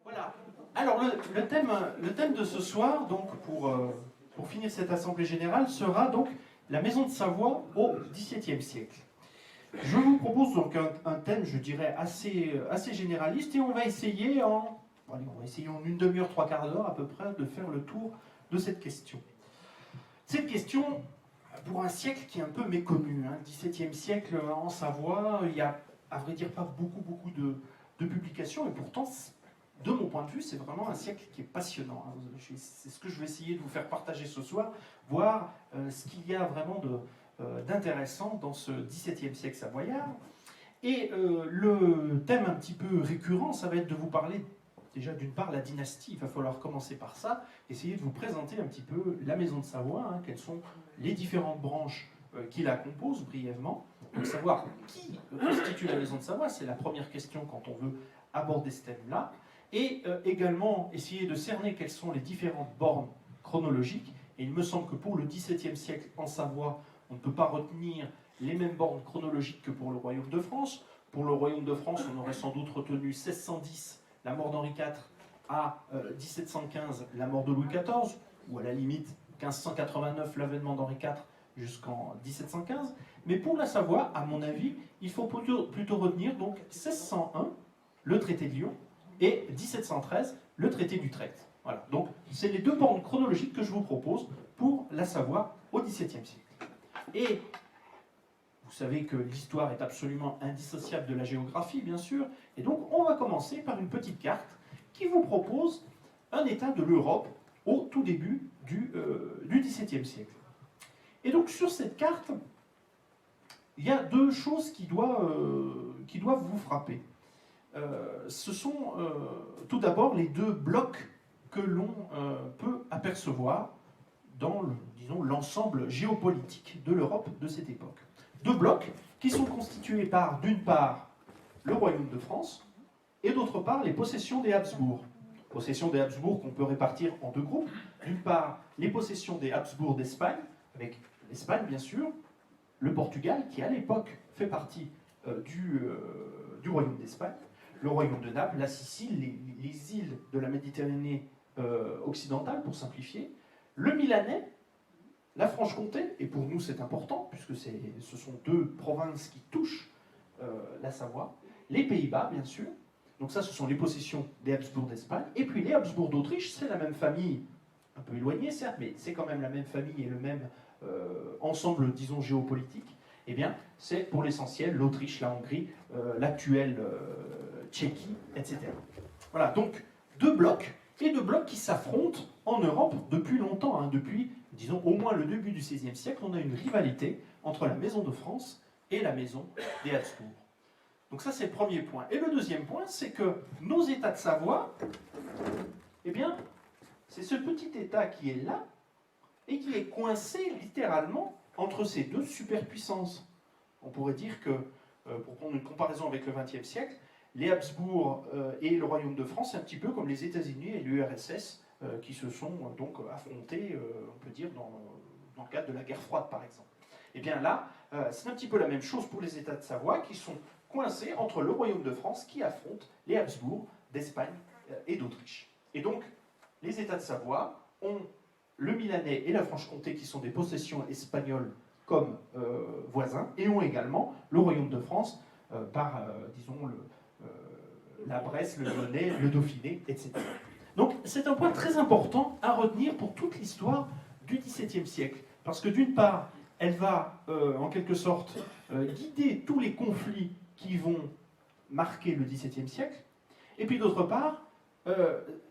Voilà. Alors le thème de ce soir, donc pour finir cette assemblée générale, sera donc la maison de Savoie au XVIIe siècle. Je vous propose donc un thème, je dirais, assez généraliste, et on va essayer en une demi-heure, trois quarts d'heure à peu près, de faire le tour de cette question. Cette question, pour un siècle qui est un peu méconnu, hein, XVIIe siècle en Savoie, il n'y a, à vrai dire, pas beaucoup de publications, et pourtant, de mon point de vue, c'est vraiment un siècle qui est passionnant. C'est ce que je vais essayer de vous faire partager ce soir, voir ce qu'il y a vraiment d'intéressant dans ce XVIIe siècle savoyard. Et le thème un petit peu récurrent, ça va être de vous parler déjà d'une part la dynastie, il va falloir commencer par ça, essayer de vous présenter un petit peu la maison de Savoie, hein, quelles sont les différentes branches qui la composent brièvement. Donc savoir qui constitue la maison de Savoie, c'est la première question quand on veut aborder ce thème-là. Et également essayer de cerner quelles sont les différentes bornes chronologiques. Et il me semble que pour le XVIIe siècle en Savoie, on ne peut pas retenir les mêmes bornes chronologiques que pour le Royaume de France. Pour le Royaume de France, on aurait sans doute retenu 1610, la mort d'Henri IV, à 1715, la mort de Louis XIV, ou à la limite 1589, l'avènement d'Henri IV jusqu'en 1715. Mais pour la Savoie, à mon avis, il faut plutôt retenir donc 1601, le traité de Lyon, et 1713, le traité d'Utrecht. Voilà. Donc, c'est les deux bornes chronologiques que je vous propose pour la Savoie au XVIIe siècle. Et vous savez que l'histoire est absolument indissociable de la géographie, bien sûr, et donc on va commencer par une petite carte qui vous propose un état de l'Europe au tout début du XVIIe siècle. Et donc, sur cette carte, il y a deux choses qui doivent vous frapper. Ce sont tout d'abord les deux blocs que l'on peut apercevoir dans l'ensemble géopolitique de l'Europe de cette époque. Deux blocs qui sont constitués par, d'une part, le Royaume de France et d'autre part, les possessions des Habsbourg. Possessions des Habsbourg qu'on peut répartir en deux groupes. D'une part, les possessions des Habsbourg d'Espagne, avec l'Espagne bien sûr, le Portugal qui à l'époque fait partie du Royaume d'Espagne, le royaume de Naples, la Sicile, les îles de la Méditerranée occidentale, pour simplifier, le Milanais, la Franche-Comté, et pour nous c'est important, puisque ce sont deux provinces qui touchent la Savoie, les Pays-Bas, bien sûr, donc ça ce sont les possessions des Habsbourg d'Espagne, et puis les Habsbourg d'Autriche, c'est la même famille, un peu éloignée certes, mais c'est quand même la même famille et le même ensemble, disons, géopolitique. Eh bien, c'est pour l'essentiel l'Autriche, la Hongrie, l'actuelle Tchéquie, etc. Voilà, donc deux blocs qui s'affrontent en Europe depuis longtemps, hein, depuis, disons, au moins le début du XVIe siècle, on a une rivalité entre la maison de France et la maison des Habsbourg. Donc ça, c'est le premier point. Et le deuxième point, c'est que nos États de Savoie, eh bien, c'est ce petit État qui est là et qui est coincé littéralement entre ces deux superpuissances. On pourrait dire que, pour prendre une comparaison avec le XXe siècle, les Habsbourg et le Royaume de France, c'est un petit peu comme les États-Unis et l'URSS qui se sont donc affrontés, on peut dire, dans le cadre de la guerre froide, par exemple. Et bien là, c'est un petit peu la même chose pour les États de Savoie qui sont coincés entre le Royaume de France qui affronte les Habsbourg d'Espagne et d'Autriche. Et donc, les États de Savoie ont le Milanais et la Franche-Comté qui sont des possessions espagnoles comme voisins, et ont également le Royaume de France par, disons, la Bresse, le Lyonnais, le Dauphiné, etc. Donc c'est un point très important à retenir pour toute l'histoire du XVIIe siècle, parce que d'une part, elle va en quelque sorte guider tous les conflits qui vont marquer le XVIIe siècle, et puis d'autre part,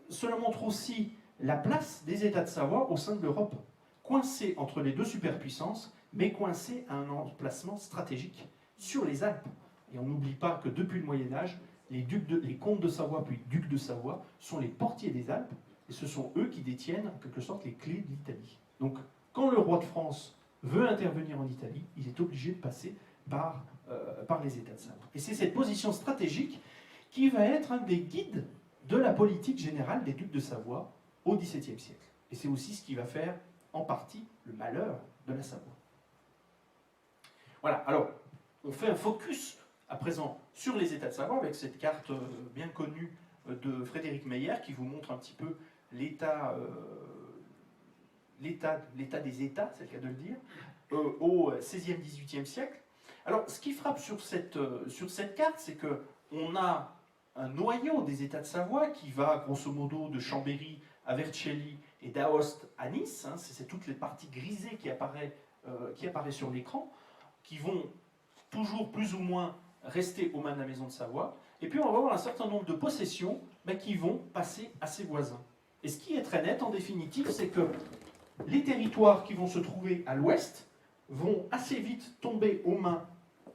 cela montre aussi la place des États de Savoie au sein de l'Europe, coincés entre les deux superpuissances, mais coincés à un emplacement stratégique sur les Alpes. Et on n'oublie pas que depuis le Moyen-Âge, les comtes de Savoie puis ducs de Savoie sont les portiers des Alpes, et ce sont eux qui détiennent en quelque sorte les clés de l'Italie. Donc quand le roi de France veut intervenir en Italie, il est obligé de passer par les États de Savoie. Et c'est cette position stratégique qui va être un des guides de la politique générale des ducs de Savoie au XVIIe siècle. Et c'est aussi ce qui va faire en partie le malheur de la Savoie. Voilà, alors on fait un focus à présent sur les États de Savoie avec cette carte bien connue de Frédéric Meyer qui vous montre un petit peu l'état des États, c'est le cas de le dire, au XVIe, XVIIIe siècle. Alors, ce qui frappe sur cette carte, c'est qu'on a un noyau des États de Savoie qui va, grosso modo, de Chambéry à Vercelli et d'Aoste à Nice. Hein, c'est toutes les parties grisées qui apparaissent sur l'écran, qui vont toujours plus ou moins rester aux mains de la Maison de Savoie. Et puis, on va avoir un certain nombre de possessions qui vont passer à ses voisins. Et ce qui est très net, en définitive, c'est que les territoires qui vont se trouver à l'ouest vont assez vite tomber aux mains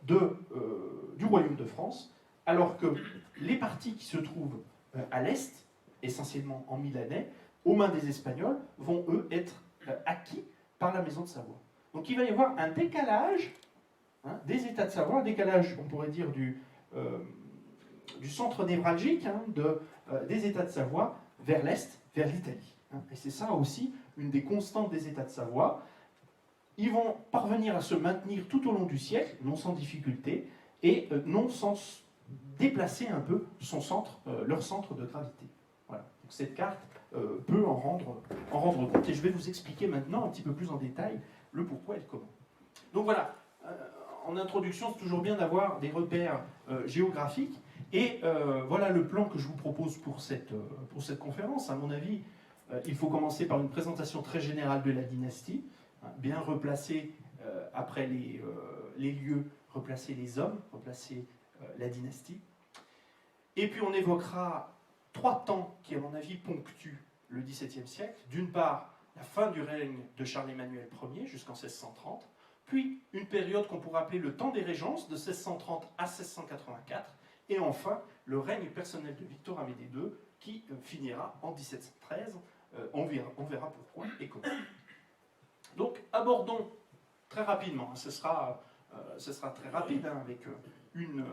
du Royaume de France, alors que les parties qui se trouvent à l'est, essentiellement en milanais, aux mains des Espagnols, vont eux être acquis par la Maison de Savoie. Donc il va y avoir un décalage des États de Savoie, un décalage, on pourrait dire, du centre névralgique des États de Savoie vers l'est, vers l'Italie. Et c'est ça aussi une des constantes des États de Savoie. Ils vont parvenir à se maintenir tout au long du siècle, non sans difficulté, et non sans déplacer un peu leur centre de gravité. Voilà. Donc cette carte peut en rendre compte, et je vais vous expliquer maintenant un petit peu plus en détail le pourquoi et le comment. Donc voilà, en introduction, c'est toujours bien d'avoir des repères géographiques, et voilà le plan que je vous propose pour cette conférence. À mon avis, il faut commencer par une présentation très générale de la dynastie, bien replacer après les lieux, replacer les hommes, replacer la dynastie. Et puis on évoquera 3 temps qui, à mon avis, ponctuent le XVIIe siècle. D'une part, la fin du règne de Charles-Emmanuel Ier jusqu'en 1630, puis une période qu'on pourrait appeler le temps des régences de 1630 à 1684, et enfin le règne personnel de Victor Amédée II qui finira en 1713. On verra pourquoi et comment. Donc abordons très rapidement, ce sera très rapide avec une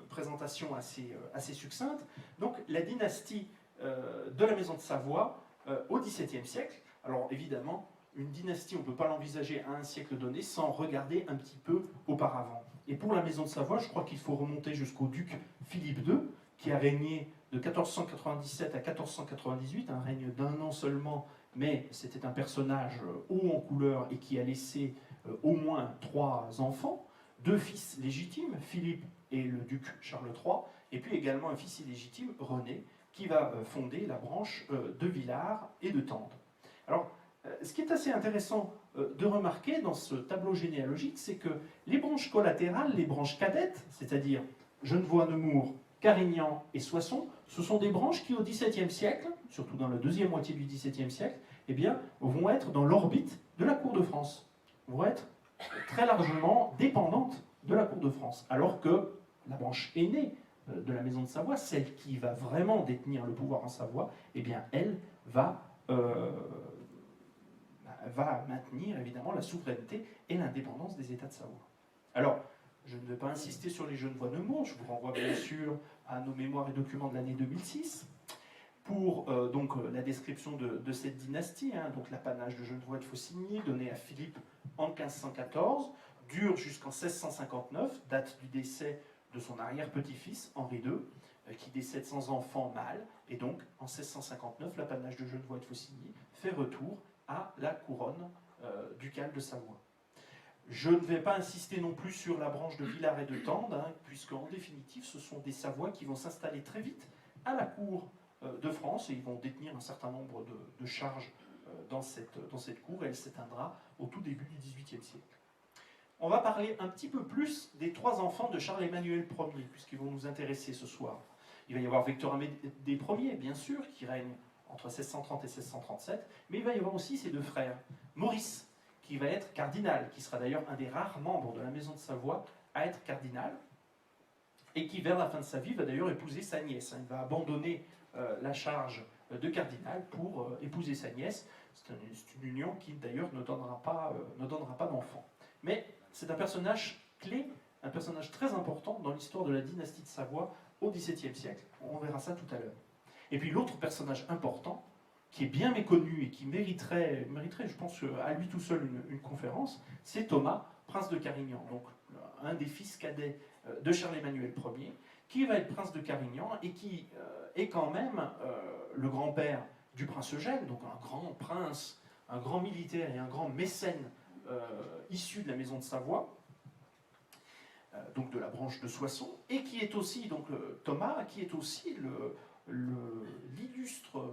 présentation assez succincte. Donc la dynastie de la Maison de Savoie au XVIIe siècle. Alors évidemment, une dynastie, on ne peut pas l'envisager à un siècle donné sans regarder un petit peu auparavant. Et pour la Maison de Savoie, je crois qu'il faut remonter jusqu'au duc Philippe II, qui a régné de 1497 à 1498, un règne d'1 an seulement, mais c'était un personnage haut en couleur et qui a laissé au moins 3 enfants, 2 fils légitimes, Philippe et le duc Charles III, et puis également un fils illégitime, René, qui va fonder la branche de Villars et de Tende. Alors, ce qui est assez intéressant de remarquer dans ce tableau généalogique, c'est que les branches collatérales, les branches cadettes, c'est-à-dire Genevois-Nemours, Carignan et Soissons, ce sont des branches qui, au XVIIe siècle, surtout dans la deuxième moitié du XVIIe siècle, eh bien, vont être dans l'orbite de la cour de France, vont être très largement dépendantes de la cour de France, alors que la branche aînée de la Maison de Savoie, celle qui va vraiment détenir le pouvoir en Savoie, eh bien, elle va maintenir évidemment la souveraineté et l'indépendance des États de Savoie. Alors, je ne vais pas insister sur les Genevois-Nemours, je vous renvoie bien sûr à nos mémoires et documents de l'année 2006, pour la description de cette dynastie, donc l'apanage de Genevois et de Faucigny, donné à Philippe en 1514, dure jusqu'en 1659, date du décès de son arrière-petit-fils, Henri II, qui décède sans enfant mâle, et donc en 1659, l'apanage de Genevois et de Faucigny fait retour à la couronne ducale de Savoie. Je ne vais pas insister non plus sur la branche de Villars et de Tende, puisque en définitive, ce sont des Savoies qui vont s'installer très vite à la cour de France, et ils vont détenir un certain nombre de charges dans cette cour, et elle s'éteindra au tout début du XVIIIe siècle. On va parler un petit peu plus des 3 enfants de Charles-Emmanuel Ier, puisqu'ils vont nous intéresser ce soir. Il va y avoir Victor Amédée Ier, bien sûr, qui règne entre 1630 et 1637, mais il va y avoir aussi ses 2 frères. Maurice, qui va être cardinal, qui sera d'ailleurs un des rares membres de la Maison de Savoie à être cardinal, et qui, vers la fin de sa vie, va d'ailleurs épouser sa nièce. Il va abandonner la charge de cardinal pour épouser sa nièce. C'est une union qui, d'ailleurs, ne donnera pas d'enfant. Mais c'est un personnage clé, un personnage très important dans l'histoire de la dynastie de Savoie au XVIIe siècle. On verra ça tout à l'heure. Et puis l'autre personnage important, qui est bien méconnu et qui mériterait je pense, à lui tout seul une conférence, c'est Thomas, prince de Carignan, donc un des fils cadets de Charles-Emmanuel Ier, qui va être prince de Carignan et qui est quand même le grand-père du prince Eugène, donc un grand prince, un grand militaire et un grand mécène issu de la maison de Savoie, donc de la branche de Soissons, et qui est aussi, donc Thomas, qui est aussi l'illustre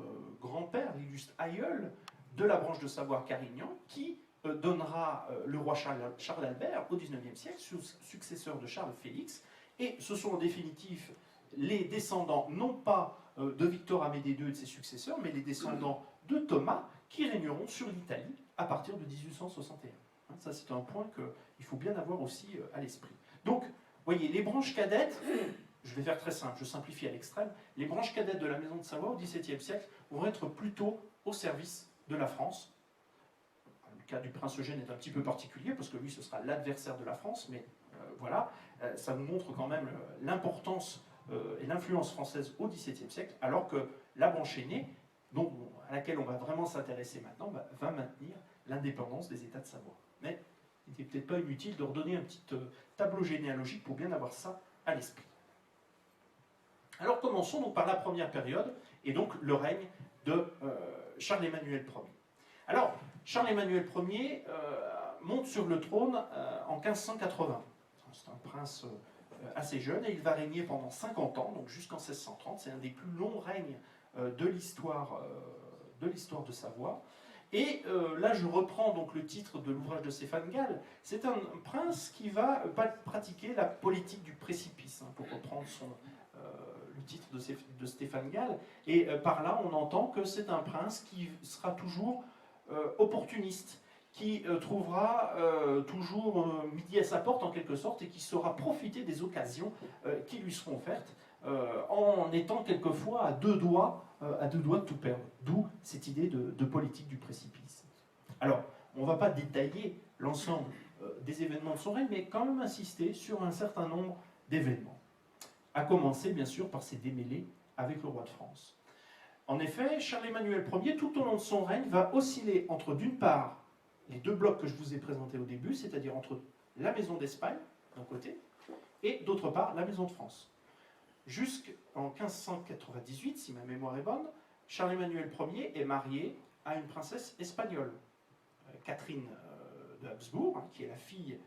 grand-père, l'illustre aïeul de la branche de Savoie-Carignan, qui donnera le roi Charles Albert au XIXe siècle, successeur de Charles Félix, et ce sont en définitive les descendants, non pas de Victor Amédée II et de ses successeurs, mais les descendants de Thomas, qui régneront sur l'Italie à partir de 1861. Ça, c'est un point qu'il faut bien avoir aussi à l'esprit. Donc, vous voyez, les branches cadettes, je vais faire très simple, je simplifie à l'extrême, les branches cadettes de la maison de Savoie au XVIIe siècle vont être plutôt au service de la France. Le cas du prince Eugène est un petit peu particulier, parce que lui, ce sera l'adversaire de la France, mais voilà, ça nous montre quand même l'importance et l'influence française au XVIIe siècle, alors que la branche aînée, à laquelle on va vraiment s'intéresser maintenant, va maintenir l'indépendance des États de Savoie. Mais il n'était peut-être pas inutile de redonner un petit tableau généalogique pour bien avoir ça à l'esprit. Alors commençons donc par la première période, et donc le règne de Charles-Emmanuel Ier. Alors, Charles-Emmanuel Ier monte sur le trône en 1580. C'est un prince assez jeune, et il va régner pendant 50 ans, donc jusqu'en 1630. C'est un des plus longs règnes de l'histoire de Savoie. Et là, je reprends donc le titre de l'ouvrage de Stéphane Gall. C'est un prince qui va pratiquer la politique du précipice, pour reprendre le titre de Stéphane Gall. Et par là, on entend que c'est un prince qui sera toujours opportuniste, qui trouvera toujours midi à sa porte en quelque sorte, et qui saura profiter des occasions qui lui seront offertes, en étant quelquefois à deux doigts de tout perdre. D'où cette idée de politique du précipice. Alors, on ne va pas détailler l'ensemble des événements de son règne, mais quand même insister sur un certain nombre d'événements. À commencer, bien sûr, par ses démêlés avec le roi de France. En effet, Charles-Emmanuel Ier, tout au long de son règne, va osciller entre, d'une part, les deux blocs que je vous ai présentés au début, c'est-à-dire entre la maison d'Espagne, d'un côté, et d'autre part, la maison de France. Jusqu'en 1598, si ma mémoire est bonne, Charles-Emmanuel Ier est marié à une princesse espagnole, Catherine de Habsbourg, qui est la fille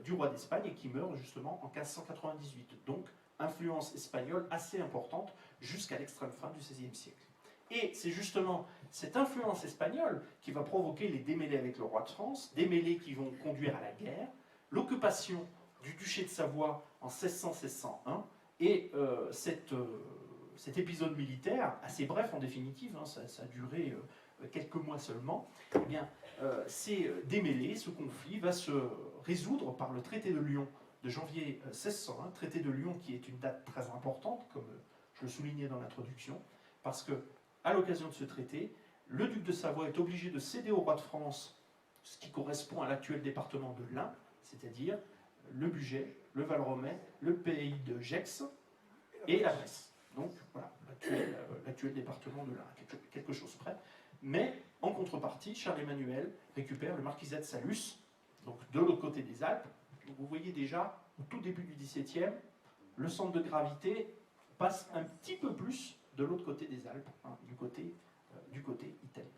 du roi d'Espagne et qui meurt justement en 1598. Donc, influence espagnole assez importante jusqu'à l'extrême fin du XVIe siècle. Et c'est justement cette influence espagnole qui va provoquer les démêlés avec le roi de France, démêlés qui vont conduire à la guerre, l'occupation du duché de Savoie en 1600-1601, et cet épisode militaire, assez bref en définitive, ça a duré quelques mois seulement, eh bien, ces démêlés, ce conflit va se résoudre par le traité de Lyon de janvier 1601, traité de Lyon qui est une date très importante, comme je le soulignais dans l'introduction, parce que à l'occasion de ce traité, le duc de Savoie est obligé de céder au roi de France ce qui correspond à l'actuel département de l'Ain, c'est-à-dire le Bugey, le Val-Romey, le pays de Gex et la Bresse. Donc voilà, l'actuel département de l'Ain, quelque chose près. Mais en contrepartie, Charles-Emmanuel récupère le marquisat de Salus, donc de l'autre côté des Alpes. Donc vous voyez déjà, au tout début du XVIIe, le centre de gravité passe un petit peu plus de l'autre côté des Alpes, du côté italien.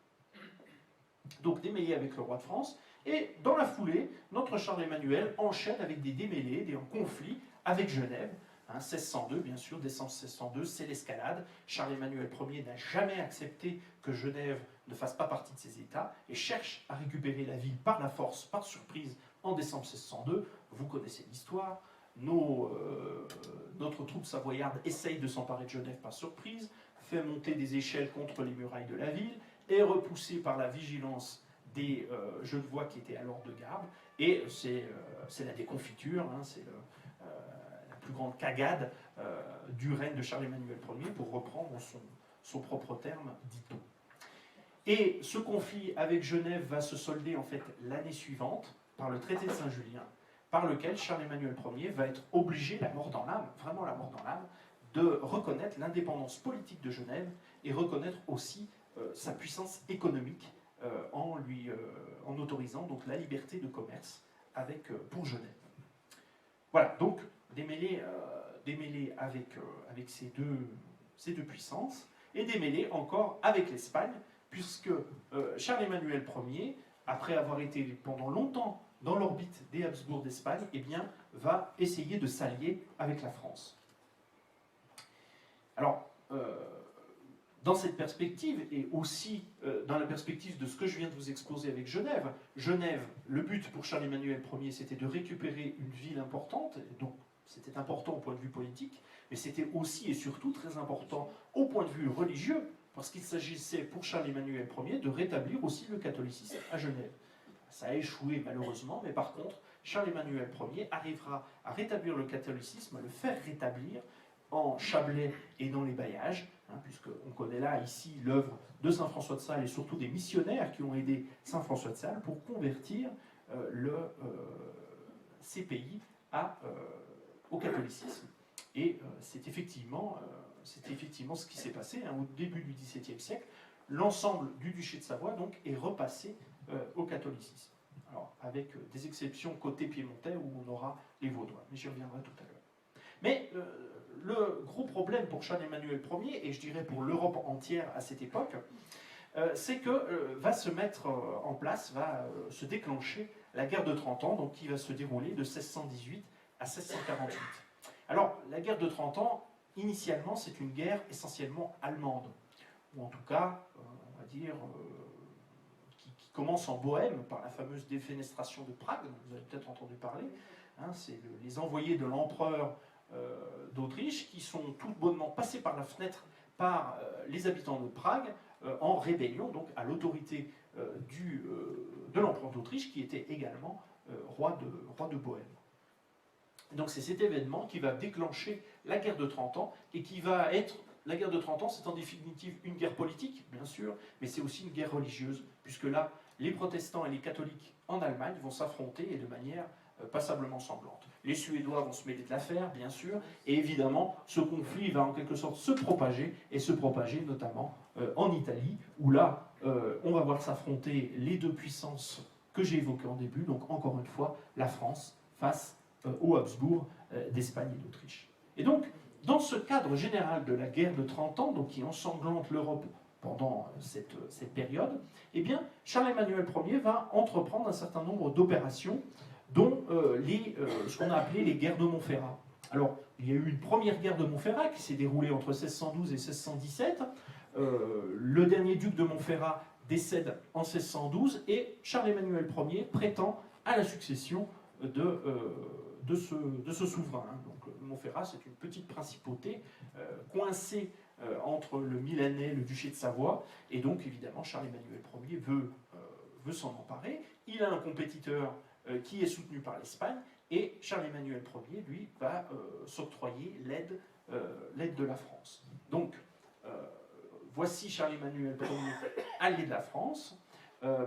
Donc démêlés avec le roi de France, et dans la foulée, notre Charles-Emmanuel enchaîne avec des démêlés, des conflits avec Genève. 1602, bien sûr, décembre 1602, c'est l'escalade. Charles-Emmanuel Ier n'a jamais accepté que Genève ne fasse pas partie de ses États et cherche à récupérer la ville par la force, par surprise, en décembre 1602. Vous connaissez l'histoire. Notre troupe savoyarde essaye de s'emparer de Genève par surprise, fait monter des échelles contre les murailles de la ville, est repoussé par la vigilance des Genevois qui étaient alors de garde, et c'est la déconfiture, c'est la plus grande cagade du règne de Charles-Emmanuel Ier, pour reprendre son propre terme, dit-on. Et ce conflit avec Genève va se solder en fait l'année suivante par le traité de Saint-Julien, par lequel Charles-Emmanuel Ier va être obligé, la mort dans l'âme, vraiment la mort dans l'âme, de reconnaître l'indépendance politique de Genève et reconnaître aussi sa puissance économique en autorisant donc la liberté de commerce pour Genève. Voilà, donc démêlés démêlés avec ces deux puissances, et démêlés encore avec l'Espagne, puisque Charles-Emmanuel Ier, après avoir été pendant longtemps dans l'orbite des Habsbourg d'Espagne, eh bien, va essayer de s'allier avec la France. Alors, dans cette perspective, et aussi dans la perspective de ce que je viens de vous exposer avec Genève, le but pour Charles-Emmanuel Ier, c'était de récupérer une ville importante, donc c'était important au point de vue politique, mais c'était aussi et surtout très important au point de vue religieux, parce qu'il s'agissait pour Charles-Emmanuel Ier de rétablir aussi le catholicisme à Genève. Ça a échoué malheureusement, mais par contre, Charles-Emmanuel Ier arrivera à rétablir le catholicisme, à le faire rétablir en Chablais et dans les bailliages, puisqu'on connaît là, ici, l'œuvre de saint François de Sales et surtout des missionnaires qui ont aidé saint François de Sales pour convertir ces pays au catholicisme. Et c'est effectivement ce qui s'est passé au début du XVIIe siècle. L'ensemble du duché de Savoie donc, est repassé au catholicisme. Alors, avec des exceptions côté piémontais où on aura les Vaudois, mais j'y reviendrai tout à l'heure. Mais le gros problème pour Charles-Emmanuel Ier, et je dirais pour l'Europe entière à cette époque, c'est que va se mettre en place, va se déclencher la guerre de 30 ans, donc qui va se dérouler de 1618 à 1648. Alors, la guerre de 30 ans, initialement, c'est une guerre essentiellement allemande, ou en tout cas, on va dire, qui commence en Bohême par la fameuse défenestration de Prague, dont vous avez peut-être entendu parler. C'est les envoyés de l'empereur d'Autriche qui sont tout bonnement passés par la fenêtre par les habitants de Prague en rébellion donc à l'autorité de l'empereur d'Autriche qui était également roi de Bohême. Donc c'est cet événement qui va déclencher la guerre de 30 ans et qui va être... La guerre de 30 ans, c'est en définitive une guerre politique, bien sûr, mais c'est aussi une guerre religieuse, puisque là, les protestants et les catholiques en Allemagne vont s'affronter et de manière passablement sanglante. Les Suédois vont se mêler de l'affaire, bien sûr, et évidemment, ce conflit va en quelque sorte se propager, et se propager notamment en Italie, où là, on va voir s'affronter les deux puissances que j'ai évoquées en début, donc encore une fois, la France face aux Habsbourg d'Espagne et d'Autriche. Et donc, dans ce cadre général de la guerre de 30 ans, donc qui ensanglante l'Europe pendant cette période, eh bien, Charles-Emmanuel Ier va entreprendre un certain nombre d'opérations, dont ce qu'on a appelé les guerres de Montferrat. Alors, il y a eu une première guerre de Montferrat qui s'est déroulée entre 1612 et 1617. Le dernier duc de Montferrat décède en 1612 et Charles-Emmanuel Ier prétend à la succession de ce souverain. Donc Montferrat, c'est une petite principauté coincée entre le Milanais, le duché de Savoie, et donc évidemment Charles-Emmanuel Ier veut s'en emparer. Il a un compétiteur qui est soutenu par l'Espagne, et Charles-Emmanuel Ier, lui, va s'octroyer l'aide de la France. Donc, voici Charles-Emmanuel Ier, allié de la France.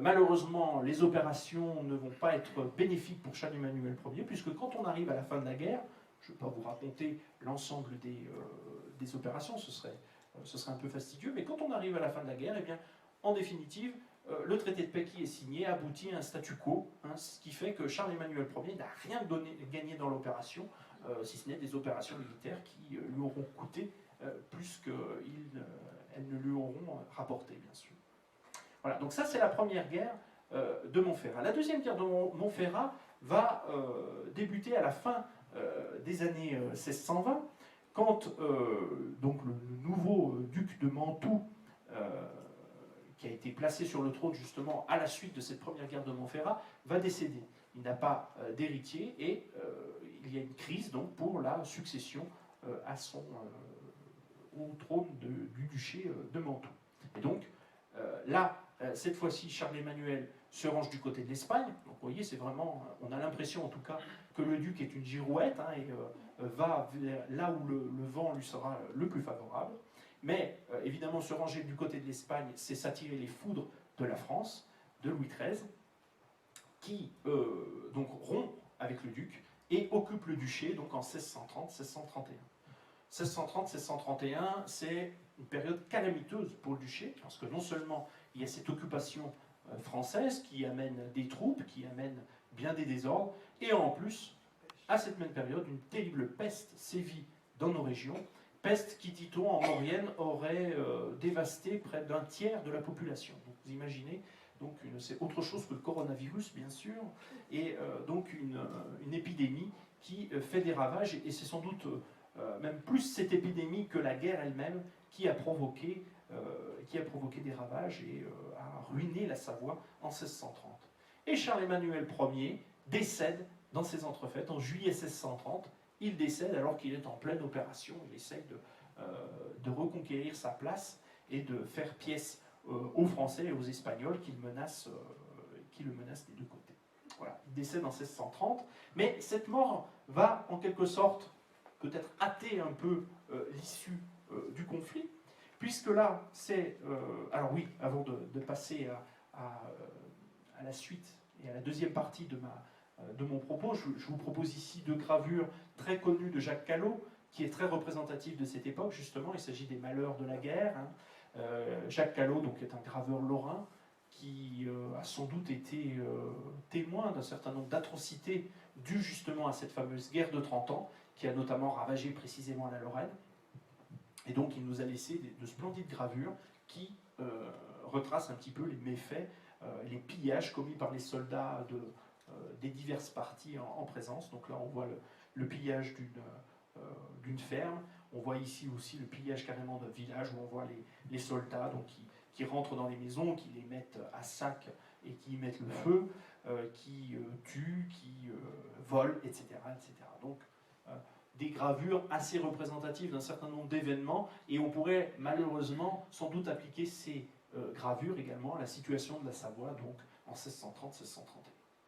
Malheureusement, les opérations ne vont pas être bénéfiques pour Charles-Emmanuel Ier, puisque quand on arrive à la fin de la guerre, je ne vais pas vous raconter l'ensemble des opérations, ce serait un peu fastidieux, mais quand on arrive à la fin de la guerre, eh bien, en définitive, le traité de paix qui est signé aboutit à un statu quo, ce qui fait que Charles-Emmanuel Ier n'a rien gagné dans l'opération, si ce n'est des opérations militaires qui lui auront coûté plus qu'elles ne lui auront rapporté, bien sûr. Voilà, donc ça c'est la première guerre de Montferrat. La deuxième guerre de Montferrat va débuter à la fin des années 1620, quand donc le nouveau duc de Mantoue, qui a été placé sur le trône justement à la suite de cette première guerre de Montferrat, va décéder. Il n'a pas d'héritier et il y a une crise donc pour la succession au trône du duché de Mantoue. Et donc là, cette fois-ci, Charles-Emmanuel se range du côté de l'Espagne. Donc vous voyez, c'est vraiment, on a l'impression en tout cas que le duc est une girouette et va là où le vent lui sera le plus favorable. Mais évidemment, se ranger du côté de l'Espagne, c'est s'attirer les foudres de la France, de Louis XIII, qui donc rompt avec le duc et occupe le duché donc en 1630-1631. 1630-1631, c'est une période calamiteuse pour le duché, parce que non seulement il y a cette occupation française qui amène des troupes, qui amène bien des désordres, et en plus, à cette même période, une terrible peste sévit dans nos régions. Peste qui, dit-on, en Maurienne, aurait dévasté près d'un tiers de la population. Donc, vous imaginez, c'est autre chose que le coronavirus, bien sûr, et donc une épidémie qui fait des ravages, et c'est sans doute même plus cette épidémie que la guerre elle-même qui a provoqué des ravages et a ruiné la Savoie en 1630. Et Charles-Emmanuel Ier décède dans ces entrefaites en juillet 1630. Il décède alors qu'il est en pleine opération. Il essaye de reconquérir sa place et de faire pièce aux Français et aux Espagnols qui le menacent des deux côtés. Voilà, il décède en 1630, mais cette mort va en quelque sorte peut-être hâter un peu l'issue du conflit, puisque là, c'est... alors oui, avant de passer à la suite et à la deuxième partie de mon propos, je vous propose ici deux gravures très connues de Jacques Callot, qui est très représentatif de cette époque, justement. Il s'agit des malheurs de la guerre. Jacques Callot donc, est un graveur lorrain qui a sans doute été témoin d'un certain nombre d'atrocités dues justement à cette fameuse guerre de 30 ans, qui a notamment ravagé précisément la Lorraine. Et donc il nous a laissé de splendides gravures qui retracent un petit peu les méfaits, les pillages commis par les soldats des diverses parties en présence. Donc là on voit le pillage d'une ferme. On voit ici aussi le pillage carrément d'un village où on voit les soldats donc, qui rentrent dans les maisons, qui les mettent à sac et qui y mettent le feu, qui tuent, qui volent, etc., etc. Donc des gravures assez représentatives d'un certain nombre d'événements, et on pourrait malheureusement sans doute appliquer ces gravures également à la situation de la Savoie donc en 1630-1631.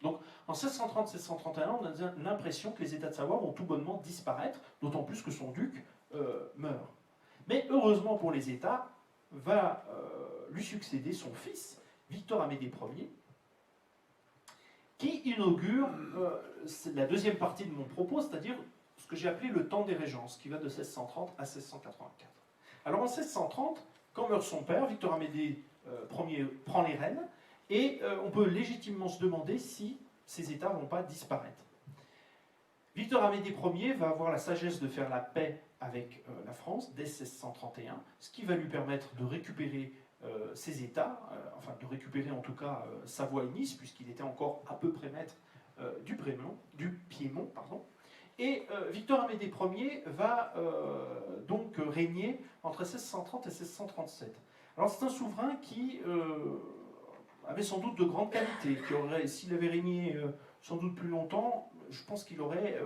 Donc en 1630-1631, on a l'impression que les États de Savoie vont tout bonnement disparaître, d'autant plus que son duc meurt. Mais heureusement pour les États, va lui succéder son fils, Victor-Amédée Ier, qui inaugure la deuxième partie de mon propos, c'est-à-dire ce que j'ai appelé le temps des régences, qui va de 1630 à 1684. Alors en 1630, quand meurt son père, Victor-Amédée Ier prend les rênes, et on peut légitimement se demander si ces États ne vont pas disparaître. Victor-Amédée Ier va avoir la sagesse de faire la paix avec la France dès 1631, ce qui va lui permettre de récupérer ses États, enfin de récupérer en tout cas Savoie et Nice, puisqu'il était encore à peu près maître du Piémont. Et Victor-Amédée Ier va donc régner entre 1630 et 1637. Alors c'est un souverain qui avait sans doute de grandes qualités, qui aurait, s'il avait régné sans doute plus longtemps, je pense qu'il aurait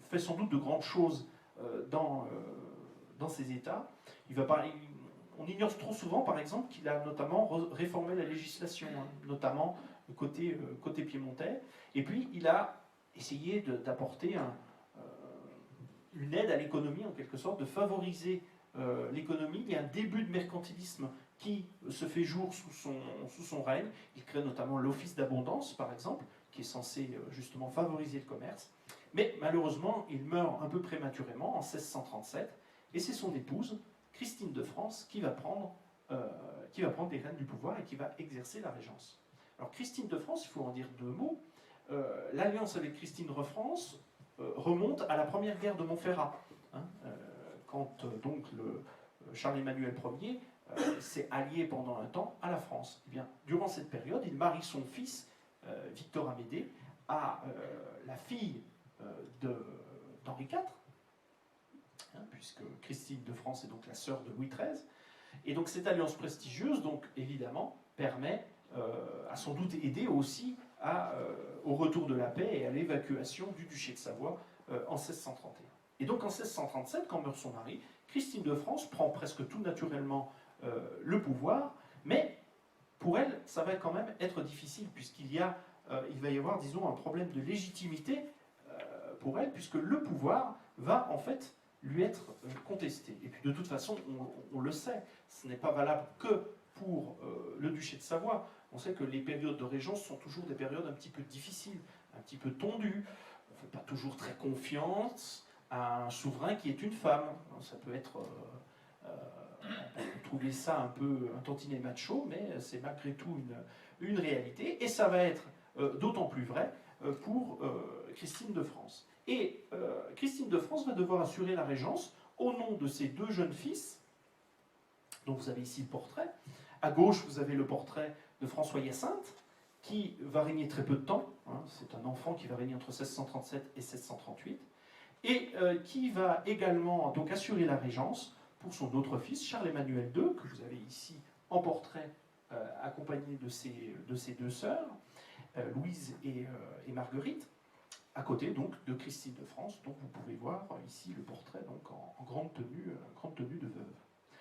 fait sans doute de grandes choses dans ces États. On ignore trop souvent, par exemple, qu'il a notamment réformé la législation, notamment côté piémontais. Et puis, il a essayé d'apporter une aide à l'économie, en quelque sorte, de favoriser l'économie. Il y a un début de mercantilisme qui se fait jour sous son règne. Il crée notamment l'Office d'abondance, par exemple, qui est censé justement favoriser le commerce. Mais malheureusement, il meurt un peu prématurément, en 1637, et c'est son épouse, Christine de France, qui va prendre les rênes du pouvoir et qui va exercer la régence. Alors Christine de France, il faut en dire deux mots. L'alliance avec Christine de France remonte à la première guerre de Montferrat, quand donc Charles-Emmanuel Ier s'est allié pendant un temps à la France. Eh bien, durant cette période, il marie son fils, Victor-Amédée, à la fille d'Henri IV, puisque Christine de France est donc la sœur de Louis XIII. Et donc cette alliance prestigieuse, donc évidemment, permet, a sans doute aidé aussi au retour de la paix et à l'évacuation du duché de Savoie en 1631. Et donc en 1637, quand meurt son mari, Christine de France prend presque tout naturellement le pouvoir, mais pour elle, ça va quand même être difficile, puisqu'il va y avoir, disons, un problème de légitimité pour elle, puisque le pouvoir va en fait lui être contesté. Et puis de toute façon, on le sait, ce n'est pas valable que pour le duché de Savoie. On sait que les périodes de régence sont toujours des périodes un petit peu difficiles, un petit peu tendues. On ne fait pas toujours très confiance à un souverain qui est une femme. Ça peut être... on peut trouver ça un peu un tantinet macho, mais c'est malgré tout une réalité. Et ça va être d'autant plus vrai pour Christine de France. Et Christine de France va devoir assurer la régence au nom de ses deux jeunes fils. Donc vous avez ici le portrait. À gauche, vous avez le portrait de François Hyacinthe, qui va régner très peu de temps. Hein, c'est un enfant qui va régner entre 1637 et 1638. Et qui va également donc assurer la régence pour son autre fils, Charles-Emmanuel II, que vous avez ici en portrait, accompagné de ses deux sœurs, Louise et Marguerite, à côté donc de Christine de France, dont vous pouvez voir ici le portrait donc en grande tenue de veuve.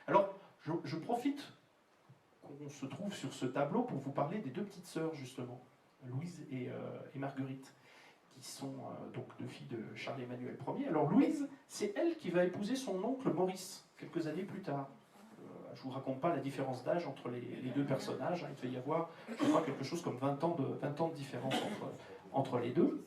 Alors, je profite qu'on se trouve sur ce tableau pour vous parler des deux petites sœurs, justement, Louise et Marguerite, qui sont donc deux filles de Charles-Emmanuel Ier. Alors Louise, c'est elle qui va épouser son oncle Maurice, quelques années plus tard. Je ne vous raconte pas la différence d'âge entre les deux personnages, hein. Il devait y avoir, je crois, quelque chose comme 20 ans de différence entre les deux.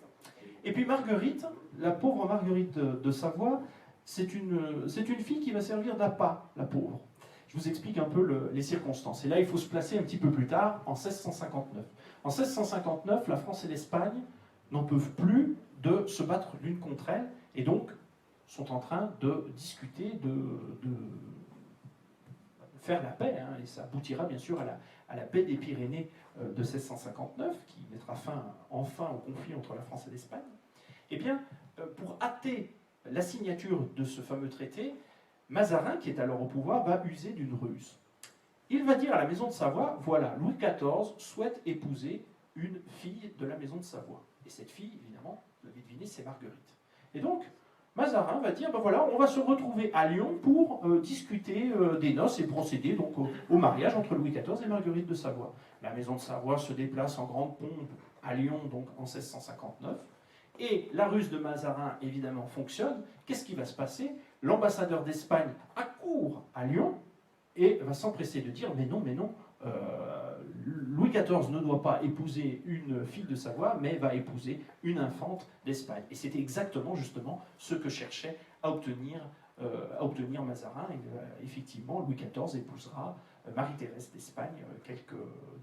Et puis Marguerite, la pauvre Marguerite de Savoie, c'est une fille qui va servir d'appât, la pauvre. Je vous explique un peu les circonstances. Et là, il faut se placer un petit peu plus tard, en 1659. En 1659, la France et l'Espagne n'en peuvent plus de se battre l'une contre elle, et donc sont en train de discuter, de faire la paix, hein, et ça aboutira bien sûr à la paix des Pyrénées de 1659, qui mettra enfin au conflit entre la France et l'Espagne. Eh bien, pour hâter la signature de ce fameux traité, Mazarin, qui est alors au pouvoir, va user d'une ruse. Il va dire à la maison de Savoie, voilà, Louis XIV souhaite épouser une fille de la maison de Savoie. Et cette fille, évidemment, vous l'avez deviné, c'est Marguerite. Et donc, Mazarin va dire, ben voilà, on va se retrouver à Lyon pour discuter des noces et procéder donc au mariage entre Louis XIV et Marguerite de Savoie. La maison de Savoie se déplace en grande pompe à Lyon, donc en 1659. Et la ruse de Mazarin, évidemment, fonctionne. Qu'est-ce qui va se passer? L'ambassadeur d'Espagne accourt à Lyon et va s'empresser de dire, mais non, Louis XIV ne doit pas épouser une fille de Savoie, mais va épouser une infante d'Espagne. Et c'était exactement, justement, ce que cherchait à obtenir Mazarin. Et, effectivement, Louis XIV épousera Marie-Thérèse d'Espagne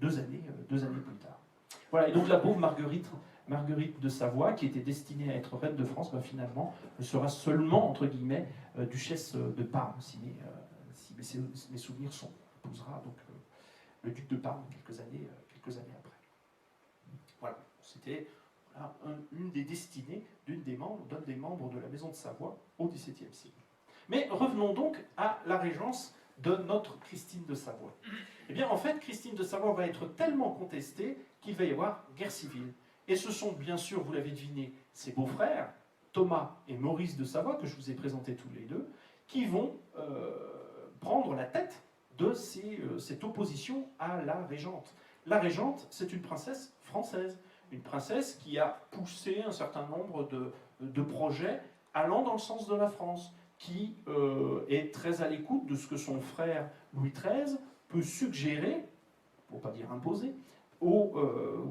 deux années plus tard. Voilà, et donc la pauvre Marguerite de Savoie, qui était destinée à être reine de France, ben, finalement, sera seulement, entre guillemets, duchesse de Parme, si mes souvenirs sont. Épousera donc le duc de Parme quelques années après. Voilà, c'était une des destinées d'un des membres de la maison de Savoie au XVIIe siècle. Mais revenons donc à la régence de notre Christine de Savoie. Eh bien, en fait, Christine de Savoie va être tellement contestée qu'il va y avoir guerre civile. Et ce sont, bien sûr, vous l'avez deviné, ses beaux-frères, Thomas et Maurice de Savoie, que je vous ai présentés tous les deux, qui vont prendre la tête de cette opposition à la régente. La régente, c'est une princesse française, une princesse qui a poussé un certain nombre de projets allant dans le sens de la France, qui est très à l'écoute de ce que son frère Louis XIII peut suggérer, pour ne pas dire imposer, au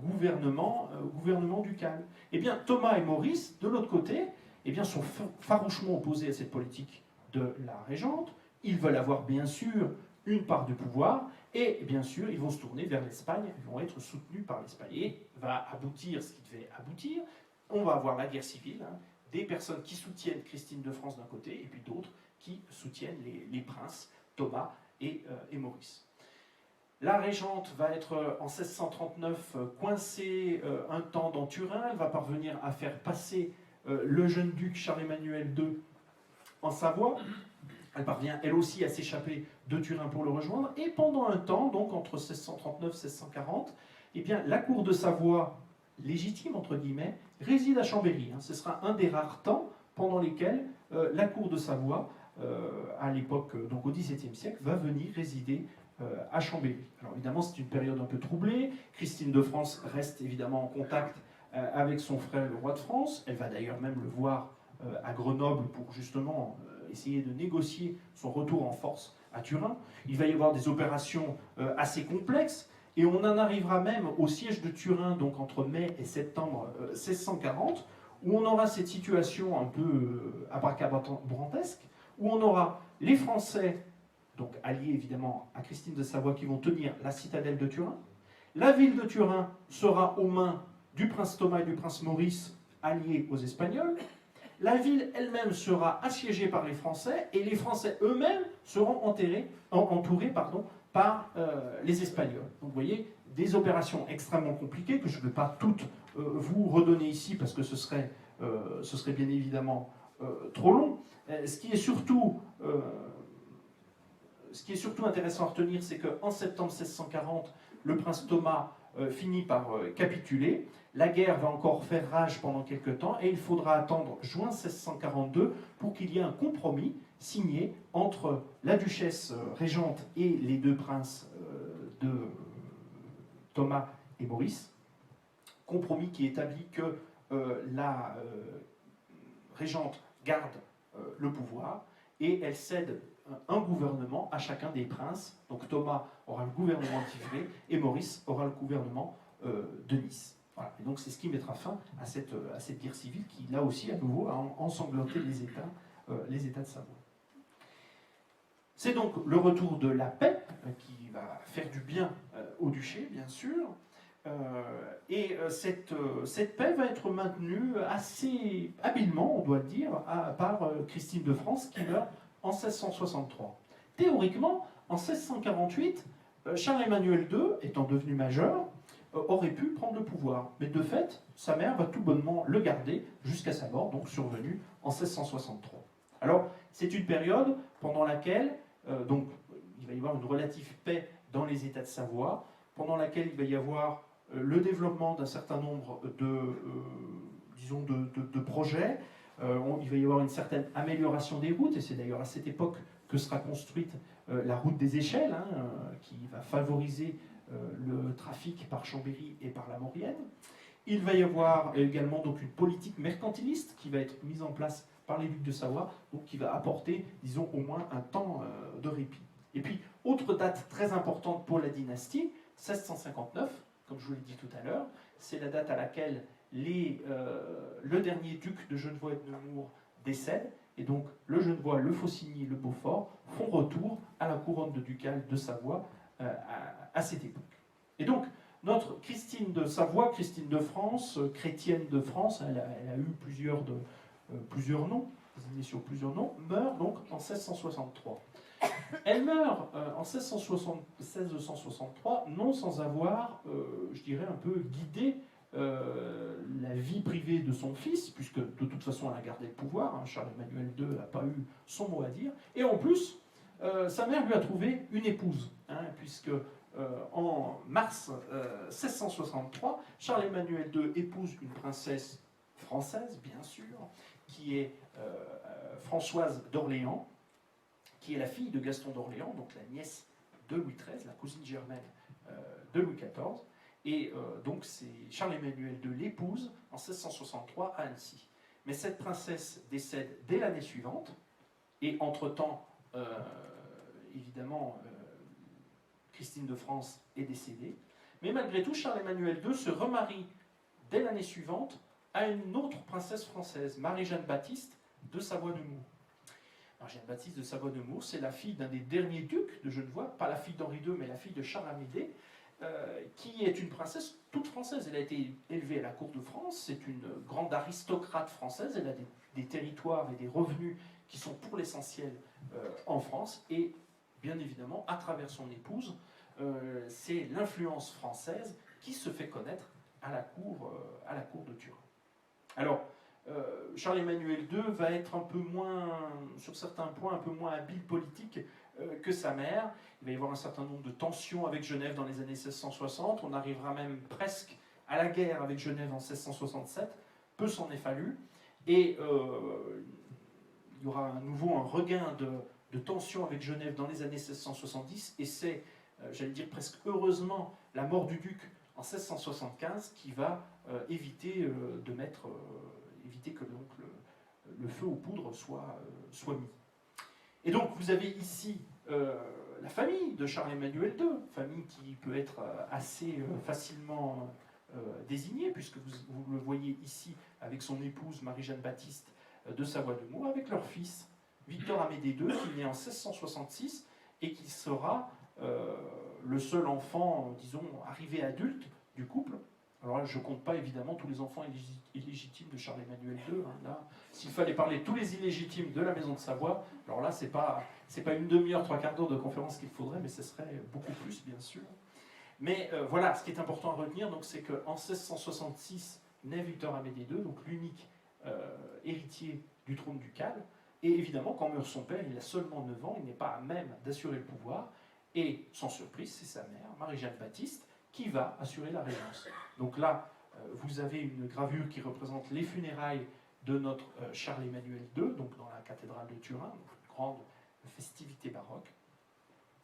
gouvernement ducal. Eh bien, Thomas et Maurice, de l'autre côté, eh bien, sont farouchement opposés à cette politique de la régente. Ils veulent avoir, bien sûr, une part du pouvoir, et bien sûr, ils vont se tourner vers l'Espagne, ils vont être soutenus par l'Espagne. Et va aboutir ce qui devait aboutir. On va avoir la guerre civile, hein, des personnes qui soutiennent Christine de France d'un côté, et puis d'autres qui soutiennent les princes, Thomas et Maurice. La régente va être en 1639 coincée un temps dans Turin. Elle va parvenir à faire passer le jeune duc Charles-Emmanuel II en Savoie. Elle parvient elle aussi à s'échapper de Turin pour le rejoindre. Et pendant un temps, donc entre 1639 et 1640, eh bien, la cour de Savoie, légitime entre guillemets, réside à Chambéry. Ce sera un des rares temps pendant lesquels la cour de Savoie, à l'époque, donc au XVIIe siècle, va venir résider à Chambéry. Alors évidemment, c'est une période un peu troublée. Christine de France reste évidemment en contact avec son frère, le roi de France. Elle va d'ailleurs même le voir à Grenoble pour justement essayer de négocier son retour en force à Turin. Il va y avoir des opérations assez complexes, et on en arrivera même au siège de Turin, donc entre mai et septembre 1640, où on aura cette situation un peu abracadabrantesque, où on aura les Français, donc alliés évidemment à Christine de Savoie, qui vont tenir la citadelle de Turin. La ville de Turin sera aux mains du prince Thomas et du prince Maurice, alliés aux Espagnols. La ville elle-même sera assiégée par les Français et les Français eux-mêmes seront entourés par les Espagnols. Donc vous voyez, des opérations extrêmement compliquées que je ne vais pas toutes vous redonner ici parce que ce serait bien évidemment trop long. Ce qui est surtout intéressant à retenir, c'est qu'en septembre 1640, le prince Thomas finit par capituler. La guerre va encore faire rage pendant quelques temps et il faudra attendre juin 1642 pour qu'il y ait un compromis signé entre la duchesse régente et les deux princes de Thomas et Maurice. Compromis qui établit que la régente garde le pouvoir et elle cède un gouvernement à chacun des princes. Donc Thomas aura le gouvernement d'Ivry et Maurice aura le gouvernement de Nice. Voilà. Et donc c'est ce qui mettra fin à cette guerre civile qui, là aussi, à nouveau, a ensanglanté les États de Savoie. C'est donc le retour de la paix qui va faire du bien au duché, bien sûr. Cette paix va être maintenue assez habilement, on doit le dire, par Christine de France qui meurt en 1663. Théoriquement, en 1648, Charles-Emmanuel II, étant devenu majeur, aurait pu prendre le pouvoir. Mais de fait, sa mère va tout bonnement le garder jusqu'à sa mort, donc survenue en 1663. Alors, c'est une période pendant laquelle donc, il va y avoir une relative paix dans les États de Savoie, pendant laquelle il va y avoir le développement d'un certain nombre de projets. Il va y avoir une certaine amélioration des routes, et c'est d'ailleurs à cette époque que sera construite la route des échelles, qui va favoriser le trafic par Chambéry et par la Maurienne. Il va y avoir également donc, une politique mercantiliste qui va être mise en place par les ducs de Savoie, donc qui va apporter, disons, au moins un temps de répit. Et puis, autre date très importante pour la dynastie, 1659, comme je vous l'ai dit tout à l'heure, c'est la date à laquelle le dernier duc de Genevois et de Nemours décède, et donc le Genevois, le Faucigny, le Beaufort font retour à la couronne ducale de Savoie à cette époque. Et donc, notre Christine de Savoie, Christine de France, chrétienne de France, elle a eu plusieurs noms, désignée sur plusieurs noms, meurt donc en 1663. Elle meurt en 1663, non sans avoir, je dirais, un peu guidé la vie privée de son fils, puisque de toute façon elle a gardé le pouvoir, Charles-Emmanuel II n'a pas eu son mot à dire, et en plus, sa mère lui a trouvé une épouse, puisque en mars 1663, Charles-Emmanuel II épouse une princesse française, bien sûr, qui est Françoise d'Orléans, qui est la fille de Gaston d'Orléans, donc la nièce de Louis XIII, la cousine germaine de Louis XIV. Et donc c'est Charles-Emmanuel II l'épouse en 1663 à Annecy. Mais cette princesse décède dès l'année suivante, et entre-temps, évidemment, Christine de France est décédée. Mais malgré tout, Charles-Emmanuel II se remarie dès l'année suivante à une autre princesse française, Marie-Jeanne Baptiste de Savoie-Nemours. Marie-Jeanne Baptiste de Savoie-Nemours, c'est la fille d'un des derniers ducs de Genevois, pas la fille d'Henri II, mais la fille de Charles-Amédée, qui est une princesse toute française. Elle a été élevée à la cour de France, c'est une grande aristocrate française, elle a des territoires et des revenus qui sont pour l'essentiel en France, et bien évidemment, à travers son épouse, c'est l'influence française qui se fait connaître à la cour de Turin. Alors, Charles-Emmanuel II va être un peu moins, sur certains points, un peu moins habile politique que sa mère. Il va y avoir un certain nombre de tensions avec Genève dans les années 1660. On arrivera même presque à la guerre avec Genève en 1667. Peu s'en est fallu. Et il y aura à nouveau un regain de tensions avec Genève dans les années 1670. Et c'est, j'allais dire presque heureusement, la mort du duc en 1675 qui va éviter que donc, le feu aux poudres soit mis. Et donc vous avez ici la famille de Charles-Emmanuel II, famille qui peut être assez facilement désignée, puisque vous le voyez ici avec son épouse Marie-Jeanne Baptiste de Savoie-Nemours, avec leur fils Victor-Amédée II, qui est né en 1666 et qui sera le seul enfant, disons, arrivé adulte du couple. Alors là, je ne compte pas évidemment tous les enfants illégitimes de Charles-Emmanuel II. Hein. Là, s'il fallait parler de tous les illégitimes de la Maison de Savoie, alors là, c'est pas une demi-heure, trois quarts d'heure de conférence qu'il faudrait, mais ce serait beaucoup plus, bien sûr. Mais voilà, ce qui est important à retenir, c'est qu'en 1666 naît Victor Amédée II, donc l'unique héritier du trône ducal. Et évidemment, quand meurt son père, il a seulement 9 ans, il n'est pas à même d'assurer le pouvoir. Et sans surprise, c'est sa mère, Marie-Jeanne Baptiste, qui va assurer la régence. Donc là, vous avez une gravure qui représente les funérailles de notre Charles-Emmanuel II, donc dans la cathédrale de Turin, donc une grande festivité baroque.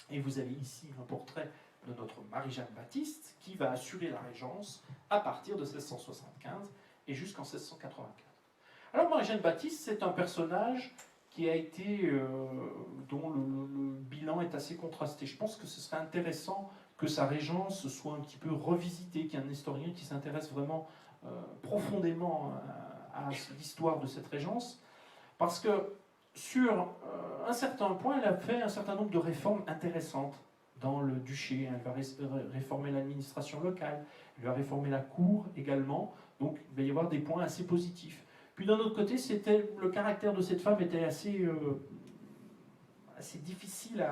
Et vous avez ici un portrait de notre Marie-Jeanne Baptiste, qui va assurer la régence à partir de 1675 et jusqu'en 1684. Alors Marie-Jeanne Baptiste, c'est un personnage qui a été, dont le bilan est assez contrasté. Je pense que ce serait intéressant que sa régence soit un petit peu revisitée, qu'il y ait un historien qui s'intéresse vraiment profondément à l'histoire de cette régence, parce que sur un certain point, elle a fait un certain nombre de réformes intéressantes dans le duché. Elle va réformer l'administration locale, elle va réformer la cour également, donc il va y avoir des points assez positifs. Puis d'un autre côté, le caractère de cette femme était assez difficile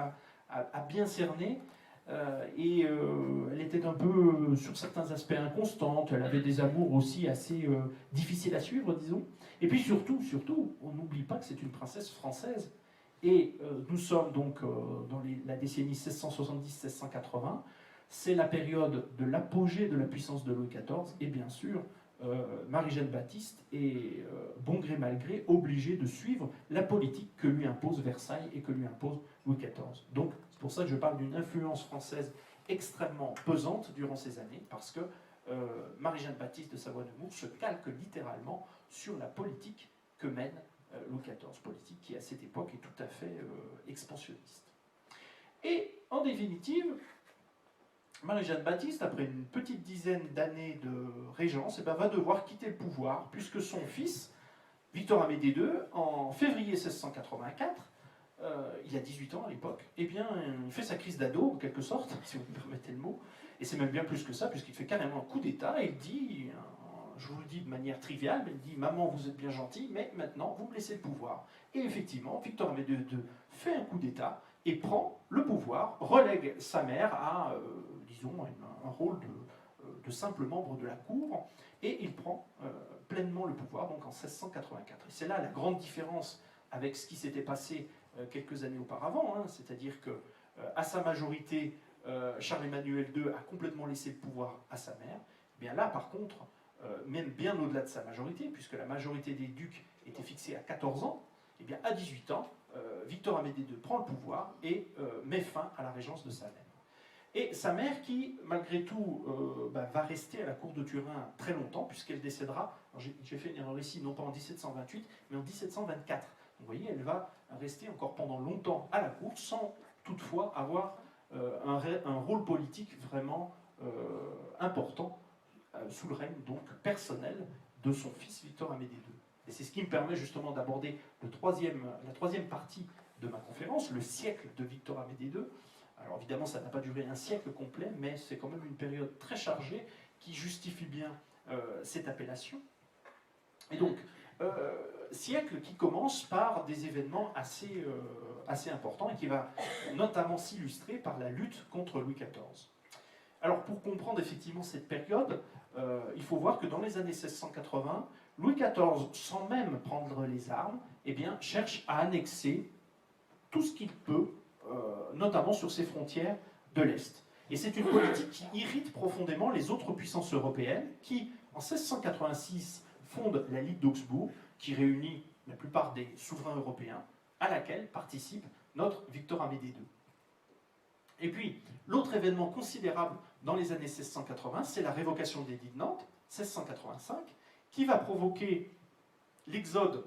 à bien cerner, et elle était un peu, sur certains aspects, inconstante, elle avait des amours aussi assez difficiles à suivre, disons. Et puis surtout, on n'oublie pas que c'est une princesse française, et nous sommes donc dans la décennie 1670-1680, c'est la période de l'apogée de la puissance de Louis XIV, et bien sûr, Marie-Jeanne Baptiste est, bon gré mal gré, obligée de suivre la politique que lui impose Versailles et que lui impose Louis XIV. Donc c'est pour ça que je parle d'une influence française extrêmement pesante durant ces années, parce que Marie-Jeanne Baptiste de Savoie-Nemours se calque littéralement sur la politique que mène Louis XIV, politique qui à cette époque est tout à fait expansionniste. Et en définitive, Marie-Jeanne Baptiste, après une petite dizaine d'années de régence, va devoir quitter le pouvoir, puisque son fils, Victor Amédée II, en février 1684, il a 18 ans à l'époque, il fait sa crise d'ado, en quelque sorte, si vous me permettez le mot, et c'est même bien plus que ça, puisqu'il fait carrément un coup d'État, et il dit, je vous le dis de manière triviale, mais il dit « Maman, vous êtes bien gentille, mais maintenant, vous me laissez le pouvoir ». Et effectivement, Victor Amédée II fait un coup d'État, et prend le pouvoir, relègue sa mère à, disons, un rôle de simple membre de la cour, et il prend pleinement le pouvoir, donc en 1684. Et c'est là la grande différence avec ce qui s'était passé quelques années auparavant, hein, c'est-à-dire que à sa majorité, Charles-Emmanuel II a complètement laissé le pouvoir à sa mère. Bien là, par contre, même bien au-delà de sa majorité, puisque la majorité des ducs était fixée à 14 ans, et bien à 18 ans, Victor Amédée II prend le pouvoir et met fin à la régence de sa mère. Et sa mère qui, malgré tout, va rester à la cour de Turin très longtemps, puisqu'elle décédera, j'ai fait une erreur ici, non pas en 1728, mais en 1724. Donc, vous voyez, elle va rester encore pendant longtemps à la cour, sans toutefois avoir un rôle politique vraiment important, sous le règne donc personnel de son fils Victor Amédée II. Et c'est ce qui me permet justement d'aborder la troisième partie de ma conférence, le siècle de Victor Amédée II. Alors évidemment, ça n'a pas duré un siècle complet, mais c'est quand même une période très chargée qui justifie bien cette appellation. Et donc, siècle qui commence par des événements assez importants et qui va notamment s'illustrer par la lutte contre Louis XIV. Alors pour comprendre effectivement cette période, il faut voir que dans les années 1680, Louis XIV, sans même prendre les armes, cherche à annexer tout ce qu'il peut, notamment sur ses frontières de l'Est. Et c'est une politique qui irrite profondément les autres puissances européennes qui, en 1686, fondent la Ligue d'Augsbourg, qui réunit la plupart des souverains européens, à laquelle participe notre Victor Amédée II. Et puis, l'autre événement considérable dans les années 1680, c'est la révocation de l'édit de Nantes, 1685, qui va provoquer l'exode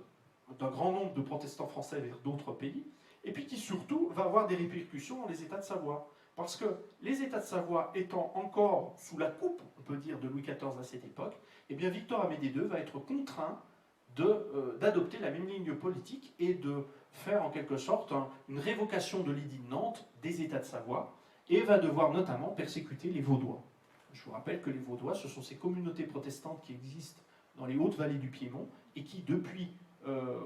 d'un grand nombre de protestants français vers d'autres pays, et puis qui surtout va avoir des répercussions dans les États de Savoie. Parce que les États de Savoie étant encore sous la coupe, on peut dire, de Louis XIV à cette époque, Victor Amédée II va être contraint d'adopter la même ligne politique et de faire en quelque sorte une révocation de l'édit de Nantes des États de Savoie, et va devoir notamment persécuter les Vaudois. Je vous rappelle que les Vaudois, ce sont ces communautés protestantes qui existent dans les hautes vallées du Piémont et qui, depuis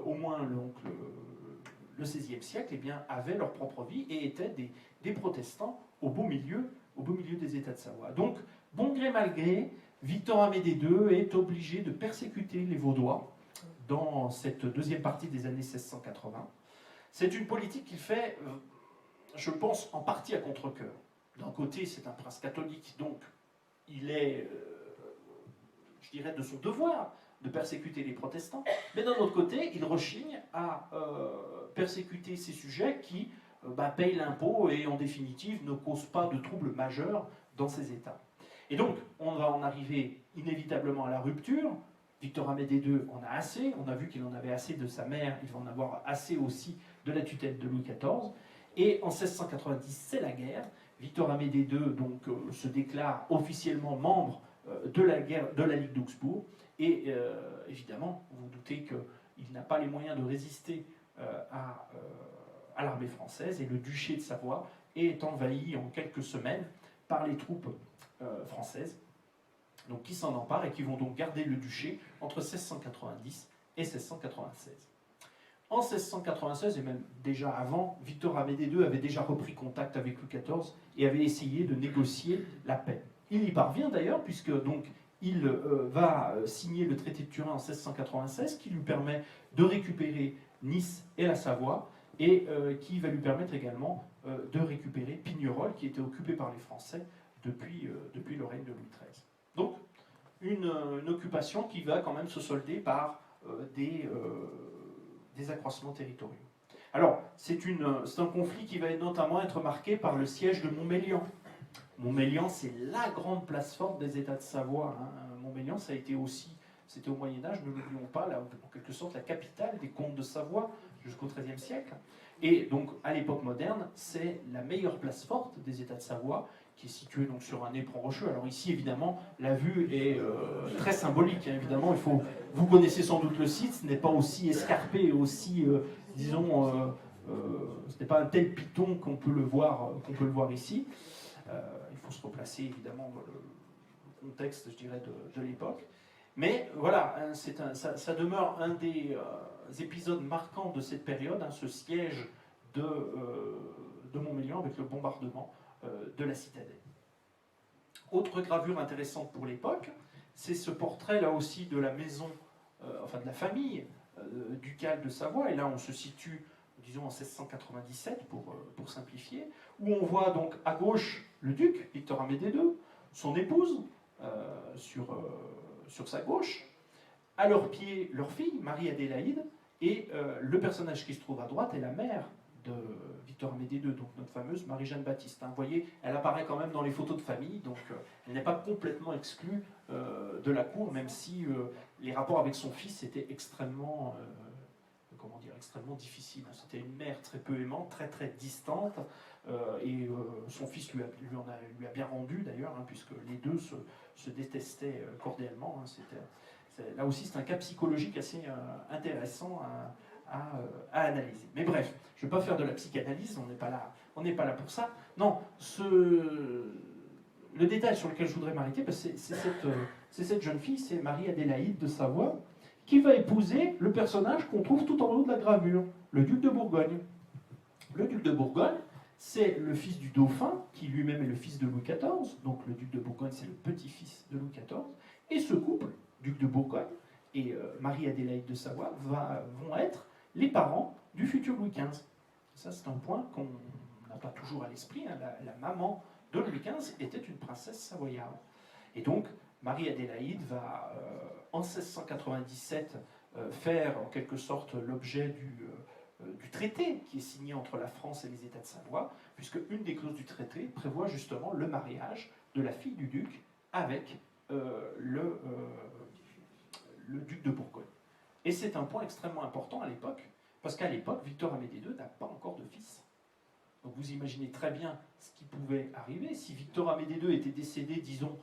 au moins le XVIe siècle, eh bien, avaient leur propre vie et étaient des protestants au beau milieu des États de Savoie. Donc, bon gré mal gré, Victor Amédée II est obligé de persécuter les Vaudois dans cette deuxième partie des années 1680. C'est une politique qu'il fait, je pense, en partie à contre-cœur. D'un côté, c'est un prince catholique, donc il est, je dirais, de son devoir de persécuter les protestants, mais d'un autre côté, il rechigne à persécuter ces sujets qui payent l'impôt et en définitive ne causent pas de troubles majeurs dans ces États. Et donc, on va en arriver inévitablement à la rupture. Victor Amédée II en a assez, on a vu qu'il en avait assez de sa mère, il va en avoir assez aussi de la tutelle de Louis XIV. Et en 1690, c'est la guerre. Victor Amédée II donc, se déclare officiellement membre de la Ligue d'Augsbourg. Et évidemment, vous vous doutez qu'il n'a pas les moyens de résister à l'armée française. Et le duché de Savoie est envahi en quelques semaines par les troupes françaises, donc qui s'en emparent et qui vont donc garder le duché entre 1690 et 1696. En 1696, et même déjà avant, Victor Amédée II avait déjà repris contact avec Louis XIV et avait essayé de négocier la paix. Il y parvient d'ailleurs, puisque donc il va signer le traité de Turin en 1696, qui lui permet de récupérer Nice et la Savoie, et qui va lui permettre également de récupérer Pignerol, qui était occupé par les Français depuis le règne de Louis XIII. Donc, une occupation qui va quand même se solder par des accroissements territoriaux. Alors, c'est un conflit qui va notamment être marqué par le siège de Montmélian. Montmélian, c'est la grande place forte des États de Savoie. Montmélian, ça a été aussi, c'était au Moyen-Âge, ne l'oublions pas, là, en quelque sorte la capitale des comtes de Savoie jusqu'au XIIIe siècle. Et donc, à l'époque moderne, c'est la meilleure place forte des États de Savoie, qui est située donc sur un éperon rocheux. Alors ici, évidemment, la vue est très symbolique. Évidemment, vous connaissez sans doute le site, ce n'est pas aussi escarpé et aussi, disons, ce n'est pas un tel piton qu'on peut le voir ici. Il faut se replacer, évidemment, dans le contexte, je dirais, de l'époque. Mais voilà, ça demeure un des épisodes marquants de cette période, ce siège de Montmélian avec le bombardement de la citadelle. Autre gravure intéressante pour l'époque, c'est ce portrait là aussi de la maison, de la famille ducale de Savoie, et là on se situe, disons, en 1697 pour simplifier, où on voit donc à gauche le duc, Victor Amédée II, son épouse sur sa gauche, à leur pied leur fille, Marie-Adélaïde, et le personnage qui se trouve à droite est la mère de Victor Amédée II, donc notre fameuse Marie-Jeanne Baptiste. Vous voyez, elle apparaît quand même dans les photos de famille, donc elle n'est pas complètement exclue de la cour, même si les rapports avec son fils étaient extrêmement difficiles. C'était une mère très peu aimante, très très distante, et son fils lui a bien rendu d'ailleurs, puisque les deux se détestaient cordialement. Là aussi, c'est un cas psychologique assez intéressant à analyser. Mais bref, je ne vais pas faire de la psychanalyse, on n'est pas là pour ça. Non, le détail sur lequel je voudrais m'arrêter, c'est cette jeune fille, c'est Marie-Adélaïde de Savoie, qui va épouser le personnage qu'on trouve tout en haut de la gravure, le duc de Bourgogne. Le duc de Bourgogne, c'est le fils du dauphin, qui lui-même est le fils de Louis XIV, donc le duc de Bourgogne, c'est le petit-fils de Louis XIV, et ce couple, duc de Bourgogne et Marie-Adélaïde de Savoie, vont être les parents du futur Louis XV. Ça, c'est un point qu'on n'a pas toujours à l'esprit. La maman de Louis XV était une princesse savoyarde. Et donc, Marie-Adélaïde va, en 1697, faire en quelque sorte l'objet du traité qui est signé entre la France et les États de Savoie, puisque une des clauses du traité prévoit justement le mariage de la fille du duc avec le duc de Bourgogne. Et c'est un point extrêmement important à l'époque, parce qu'à l'époque, Victor Amédée II n'a pas encore de fils. Donc vous imaginez très bien ce qui pouvait arriver. Si Victor Amédée II était décédé, disons,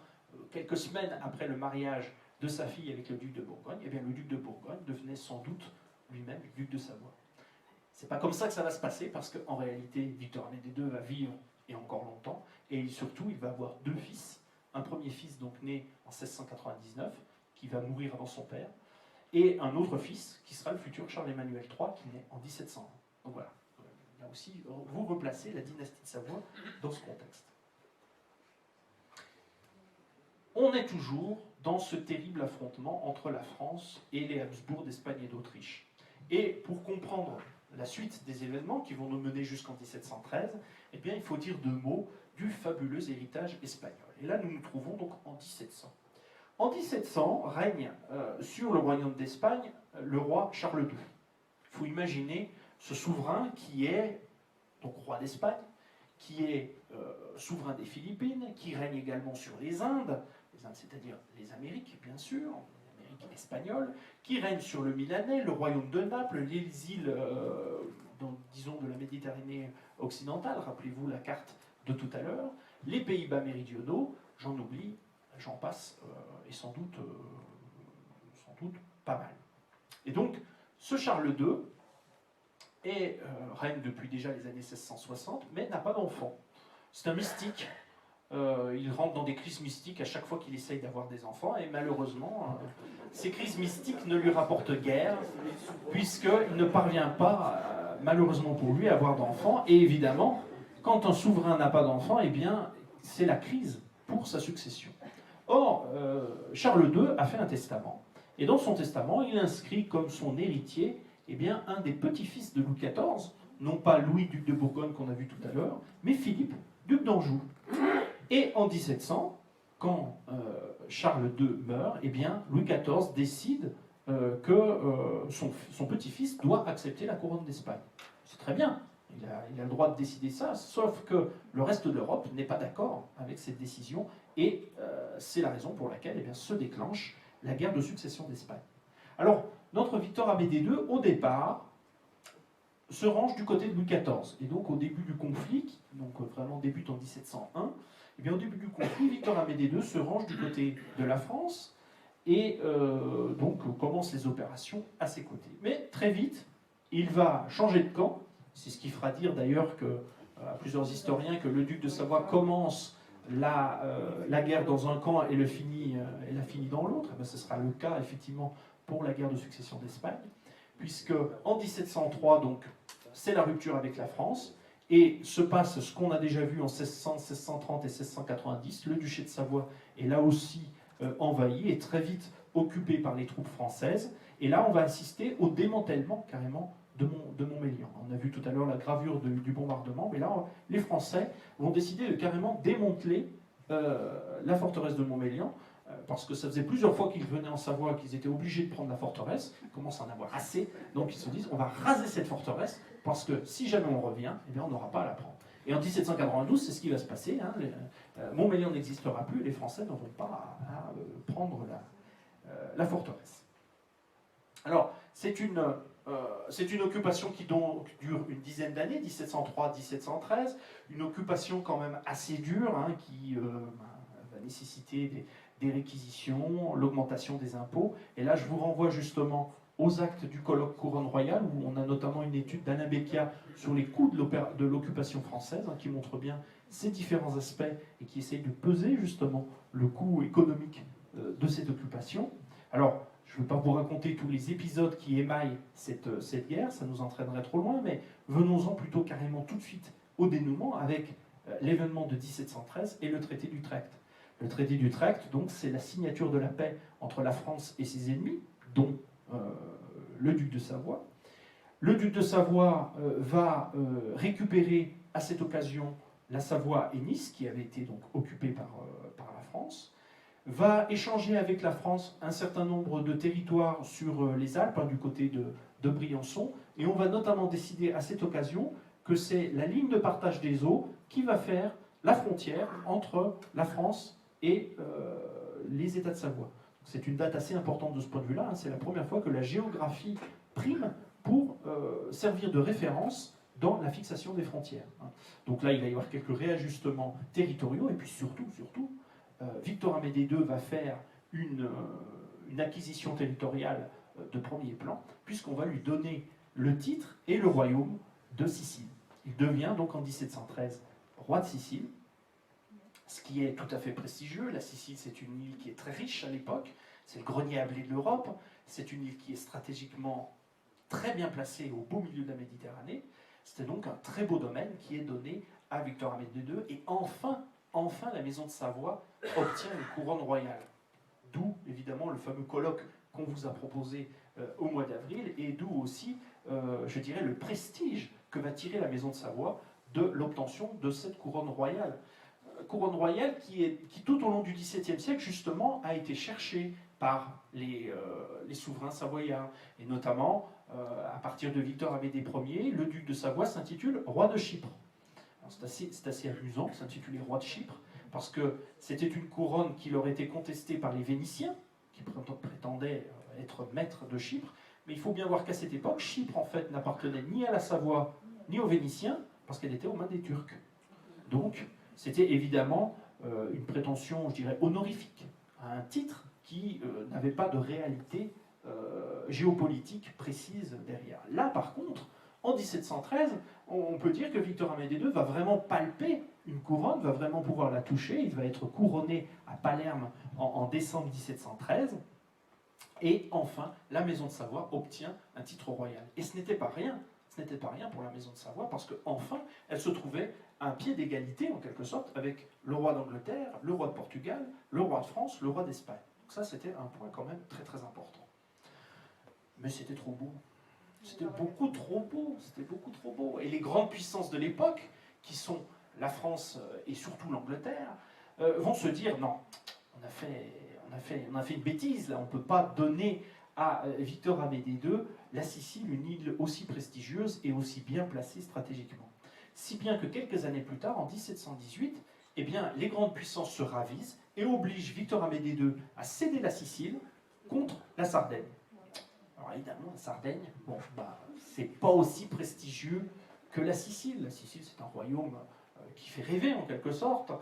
quelques semaines après le mariage de sa fille avec le duc de Bourgogne, eh bien le duc de Bourgogne devenait sans doute lui-même le duc de Savoie. C'est pas comme ça que ça va se passer, parce qu'en réalité, Victor Amédée II va vivre, et encore longtemps, et surtout, il va avoir deux fils, un premier fils donc né en 1699, qui va mourir avant son père, et un autre fils qui sera le futur Charles-Emmanuel III, qui naît en 1701. Donc voilà, là aussi, vous replacez la dynastie de Savoie dans ce contexte. On est toujours dans ce terrible affrontement entre la France et les Habsbourg d'Espagne et d'Autriche. Et pour comprendre la suite des événements qui vont nous mener jusqu'en 1713, eh bien, il faut dire deux mots du fabuleux héritage espagnol. Et là, nous nous trouvons donc en 1700. En 1700, règne sur le royaume d'Espagne le roi Charles II. Il faut imaginer ce souverain qui est donc roi d'Espagne, qui est souverain des Philippines, qui règne également sur les Indes, c'est-à-dire les Amériques, bien sûr, l'Amérique espagnole, qui règne sur le Milanais, le royaume de Naples, les îles, disons, de la Méditerranée occidentale, rappelez-vous la carte de tout à l'heure, les Pays-Bas méridionaux, j'en oublie, j'en passe, et sans doute pas mal. Et donc, ce Charles II règne depuis déjà les années 1660, mais n'a pas d'enfant. C'est un mystique. Il rentre dans des crises mystiques à chaque fois qu'il essaye d'avoir des enfants, et malheureusement, ces crises mystiques ne lui rapportent guère, puisqu'il ne parvient pas, malheureusement pour lui, à avoir d'enfants. Et évidemment, quand un souverain n'a pas d'enfants, eh bien, c'est la crise pour sa succession. Or, Charles II a fait un testament, et dans son testament, il inscrit comme son héritier eh bien, un des petits-fils de Louis XIV, non pas Louis, duc de Bourgogne qu'on a vu tout à l'heure, mais Philippe, duc d'Anjou. Et en 1700, quand Charles II meurt, eh bien, Louis XIV décide que son petit-fils doit accepter la couronne d'Espagne. C'est très bien, il a le droit de décider ça, sauf que le reste de l'Europe n'est pas d'accord avec cette décision, et c'est la raison pour laquelle eh bien, se déclenche la guerre de succession d'Espagne. Alors, notre Victor Amédée II, au départ, se range du côté de Louis XIV. Et donc, au début du conflit, qui donc vraiment débute en 1701, eh bien, au début du conflit, Victor Amédée II se range du côté de la France et donc commence les opérations à ses côtés. Mais très vite, il va changer de camp. C'est ce qui fera dire d'ailleurs à plusieurs historiens que le duc de Savoie commence la guerre dans un camp et la finit dans l'autre. Eh bien, ce sera le cas effectivement pour la guerre de succession d'Espagne, puisque en 1703, donc, c'est la rupture avec la France, et se passe ce qu'on a déjà vu en 1600, 1630 et 1690. Le duché de Savoie est là aussi envahi et très vite occupé par les troupes françaises. Et là, on va assister au démantèlement carrément de Montmélian. On a vu tout à l'heure la gravure du bombardement, mais là, les Français vont décider de carrément démanteler la forteresse de Montmélian, parce que ça faisait plusieurs fois qu'ils venaient en Savoie, qu'ils étaient obligés de prendre la forteresse, ils commencent à en avoir assez, donc ils se disent on va raser cette forteresse, parce que si jamais on revient, eh bien on n'aura pas à la prendre. Et en 1792, c'est ce qui va se passer, hein, Montmélian n'existera plus, les Français n'auront pas à prendre la forteresse. Alors, c'est une occupation qui donc dure une dizaine d'années, 1703-1713, une occupation quand même assez dure, hein, qui va nécessiter des réquisitions, l'augmentation des impôts. Et là, je vous renvoie justement aux actes du colloque Couronne Royale, où on a notamment une étude d'Alain Beccia sur les coûts de l'occupation française, hein, qui montre bien ces différents aspects et qui essaye de peser justement le coût économique de cette occupation. Alors, je ne vais pas vous raconter tous les épisodes qui émaillent cette guerre, ça nous entraînerait trop loin, mais venons-en plutôt carrément tout de suite au dénouement avec l'événement de 1713 et le traité d'Utrecht. Le traité d'Utrecht, donc, c'est la signature de la paix entre la France et ses ennemis, dont le duc de Savoie. Le duc de Savoie va récupérer à cette occasion la Savoie et Nice, qui avait été donc occupée par la France, va échanger avec la France un certain nombre de territoires sur les Alpes, hein, du côté de Briançon, et on va notamment décider à cette occasion que c'est la ligne de partage des eaux qui va faire la frontière entre la France et les États de Savoie. C'est une date assez importante de ce point de vue-là, hein. C'est la première fois que la géographie prime pour servir de référence dans la fixation des frontières, hein. Donc là, il va y avoir quelques réajustements territoriaux, et puis surtout, Victor Amédée II va faire une acquisition territoriale de premier plan, puisqu'on va lui donner le titre et le royaume de Sicile. Il devient donc en 1713 roi de Sicile, ce qui est tout à fait prestigieux. La Sicile, c'est une île qui est très riche à l'époque, c'est le grenier à blé de l'Europe, c'est une île qui est stratégiquement très bien placée au beau milieu de la Méditerranée. C'était donc un très beau domaine qui est donné à Victor Amédée II, et enfin, la maison de Savoie obtient une couronne royale. D'où, évidemment, le fameux colloque qu'on vous a proposé au mois d'avril, et d'où aussi, je dirais, le prestige que va tirer la maison de Savoie de l'obtention de cette couronne royale. Couronne royale qui, tout au long du XVIIe siècle, justement, a été cherchée par les souverains savoyards, et notamment, à partir de Victor Amédée Ier, le duc de Savoie s'intitule roi de Chypre. C'est assez amusant, s'intituler roi de Chypre, parce que c'était une couronne qui leur était contestée par les Vénitiens, qui prétendaient être maîtres de Chypre, mais il faut bien voir qu'à cette époque, Chypre en fait n'appartenait ni à la Savoie, ni aux Vénitiens, parce qu'elle était aux mains des Turcs. Donc, c'était évidemment une prétention, je dirais, honorifique, à un titre qui n'avait pas de réalité géopolitique précise derrière. Là, par contre, en 1713, on peut dire que Victor Amédée II va vraiment palper une couronne, va vraiment pouvoir la toucher. Il va être couronné à Palerme en décembre 1713. Et enfin, la maison de Savoie obtient un titre royal. Et ce n'était pas rien. Ce n'était pas rien pour la maison de Savoie, parce qu'enfin, elle se trouvait à un pied d'égalité, en quelque sorte, avec le roi d'Angleterre, le roi de Portugal, le roi de France, le roi d'Espagne. Donc ça, c'était un point quand même très très important. Mais c'était trop beau. C'était beaucoup trop beau. C'était beaucoup trop beau. Et les grandes puissances de l'époque, qui sont la France et surtout l'Angleterre, vont se dire, non, on a fait une bêtise, là, on ne peut pas donner à Victor Amédée II la Sicile, une île aussi prestigieuse et aussi bien placée stratégiquement. Si bien que quelques années plus tard, en 1718, eh bien, les grandes puissances se ravisent et obligent Victor Amédée II à céder la Sicile contre la Sardaigne. Alors évidemment, la Sardaigne, bon, c'est pas aussi prestigieux que la Sicile. La Sicile, c'est un royaume qui fait rêver en quelque sorte.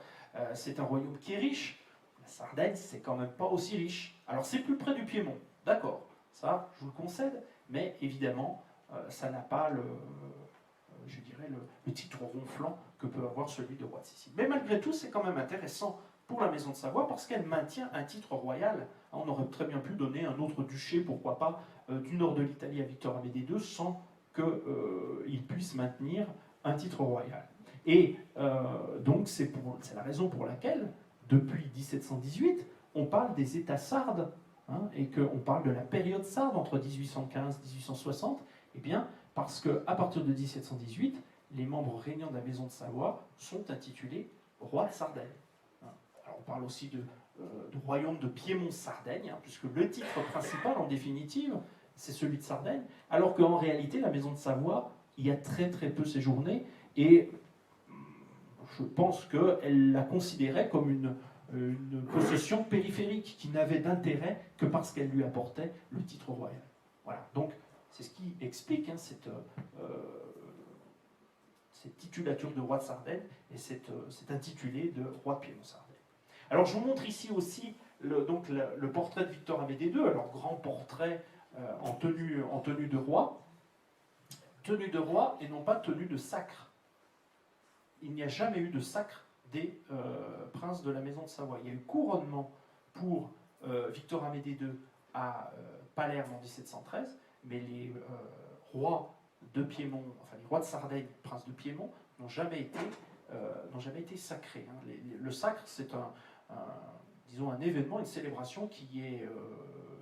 C'est un royaume qui est riche. La Sardaigne, c'est quand même pas aussi riche. Alors c'est plus près du Piémont, d'accord, ça, je vous le concède, mais évidemment, ça n'a pas je dirais, le titre ronflant que peut avoir celui de roi de Sicile. Mais malgré tout, c'est quand même intéressant pour la maison de Savoie parce qu'elle maintient un titre royal. On aurait très bien pu donner un autre duché, pourquoi pas, du nord de l'Italie à Victor Amédée II sans qu'il puisse maintenir un titre royal. Et donc c'est la raison pour laquelle, depuis 1718, on parle des États sardes, hein, et qu'on parle de la période sarde entre 1815 et 1860, eh bien, parce qu'à partir de 1718, les membres régnants de la maison de Savoie sont intitulés rois de Sardaigne. Alors on parle aussi de royaume de Piémont-Sardaigne, hein, puisque le titre principal, en définitive, c'est celui de Sardaigne, alors qu'en réalité, la maison de Savoie y a très très peu séjourné, et je pense qu'elle la considérait comme une possession périphérique qui n'avait d'intérêt que parce qu'elle lui apportait le titre royal. Voilà, donc c'est ce qui explique hein, cette titulature de roi de Sardaigne et cet intitulé de roi de Piémont-Sardaigne. Alors je vous montre ici aussi le portrait de Victor Amédée II, alors grand portrait en tenue de roi et non pas tenue de sacre. Il n'y a jamais eu de sacre des princes de la maison de Savoie. Il y a eu couronnement pour Victor Amédée II à Palerme en 1713, mais les rois de Piémont, enfin les rois de Sardaigne, princes de Piémont, n'ont jamais été sacrés. Hein. Le sacre, c'est disons un événement, une célébration qui est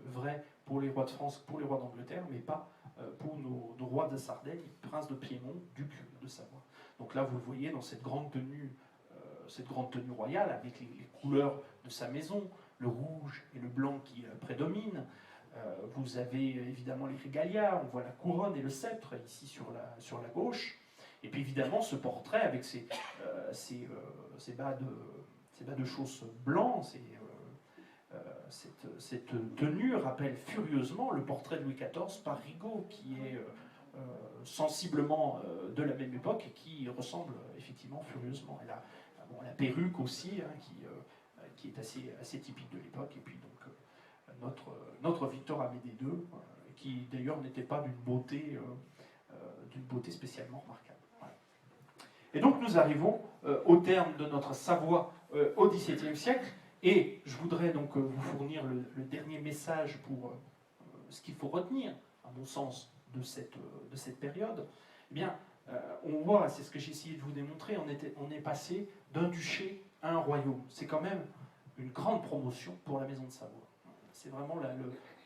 vrai pour les rois de France, pour les rois d'Angleterre, mais pas pour nos rois de Sardaigne, princes de Piémont, ducs de Savoie. Donc là, vous le voyez dans cette grande tenue royale, avec les couleurs de sa maison, le rouge et le blanc qui prédominent. Vous avez évidemment les régalias, on voit la couronne et le sceptre ici sur la gauche. Et puis évidemment ce portrait avec ses bas de chausses blancs, cette tenue rappelle furieusement le portrait de Louis XIV par Rigaud, qui est sensiblement de la même époque et qui ressemble effectivement furieusement. Et là, la perruque aussi, hein, qui est assez typique de l'époque, et puis donc notre Victor Amédée II, qui d'ailleurs n'était pas d'une beauté spécialement remarquable. Voilà. Et donc nous arrivons au terme de notre Savoie au XVIIe siècle. Et je voudrais donc vous fournir le dernier message pour ce qu'il faut retenir, à mon sens, de cette période. Eh bien, on voit, c'est ce que j'ai essayé de vous démontrer, on est passé d'un duché à un royaume. C'est quand même une grande promotion pour la Maison de Savoie. C'est vraiment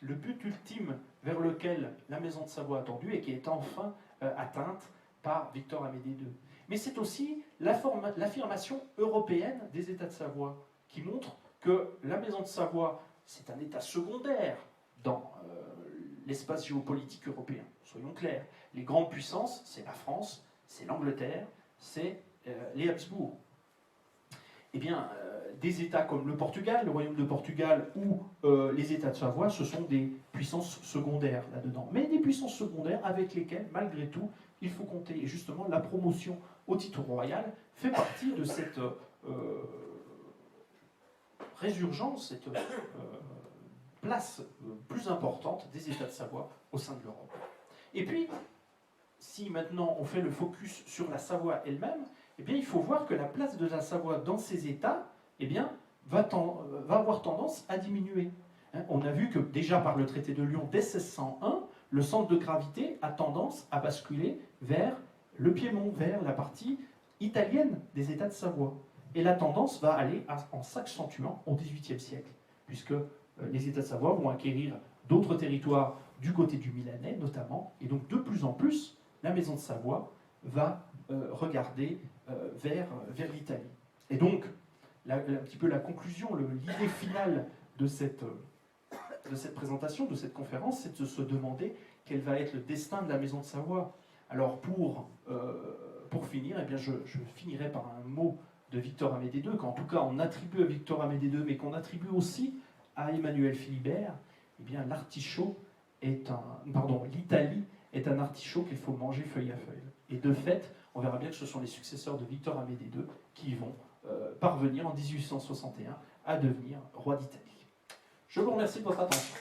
le but ultime vers lequel la Maison de Savoie a tendu et qui est enfin atteinte par Victor Amédée II. Mais c'est aussi l'affirmation européenne des États de Savoie qui montre que la Maison de Savoie, c'est un État secondaire dans l'espace géopolitique européen. Soyons clairs, les grandes puissances, c'est la France, c'est l'Angleterre, c'est les Habsbourg. Eh bien, des États comme le Portugal, le Royaume de Portugal ou les États de Savoie, ce sont des puissances secondaires là-dedans. Mais des puissances secondaires avec lesquelles, malgré tout, il faut compter. Et justement, la promotion au titre royal fait partie de cette résurgence, cette place plus importante des États de Savoie au sein de l'Europe. Et puis, si maintenant on fait le focus sur la Savoie elle-même, eh bien, il faut voir que la place de la Savoie dans ces États eh bien, va avoir tendance à diminuer. On a vu que déjà par le traité de Lyon dès 1601, le centre de gravité a tendance à basculer vers le Piémont, vers la partie italienne des États de Savoie. Et la tendance va aller en s'accentuant au XVIIIe siècle, puisque les États de Savoie vont acquérir d'autres territoires du côté du Milanais notamment, et donc de plus en plus, la Maison de Savoie va regarder vers l'Italie. Et donc, un petit peu la conclusion, l'idée finale de cette présentation, de cette conférence, c'est de se demander quel va être le destin de la Maison de Savoie. Alors pour finir, eh bien je finirai par un mot de Victor Amédée II, qu'en tout cas on attribue à Victor Amédée II, mais qu'on attribue aussi à Emmanuel Philibert. Eh bien l'Italie est un artichaut qu'il faut manger feuille à feuille. Et de fait, on verra bien que ce sont les successeurs de Victor Amédée II qui vont parvenir en 1861 à devenir roi d'Italie. Je vous remercie de votre attention.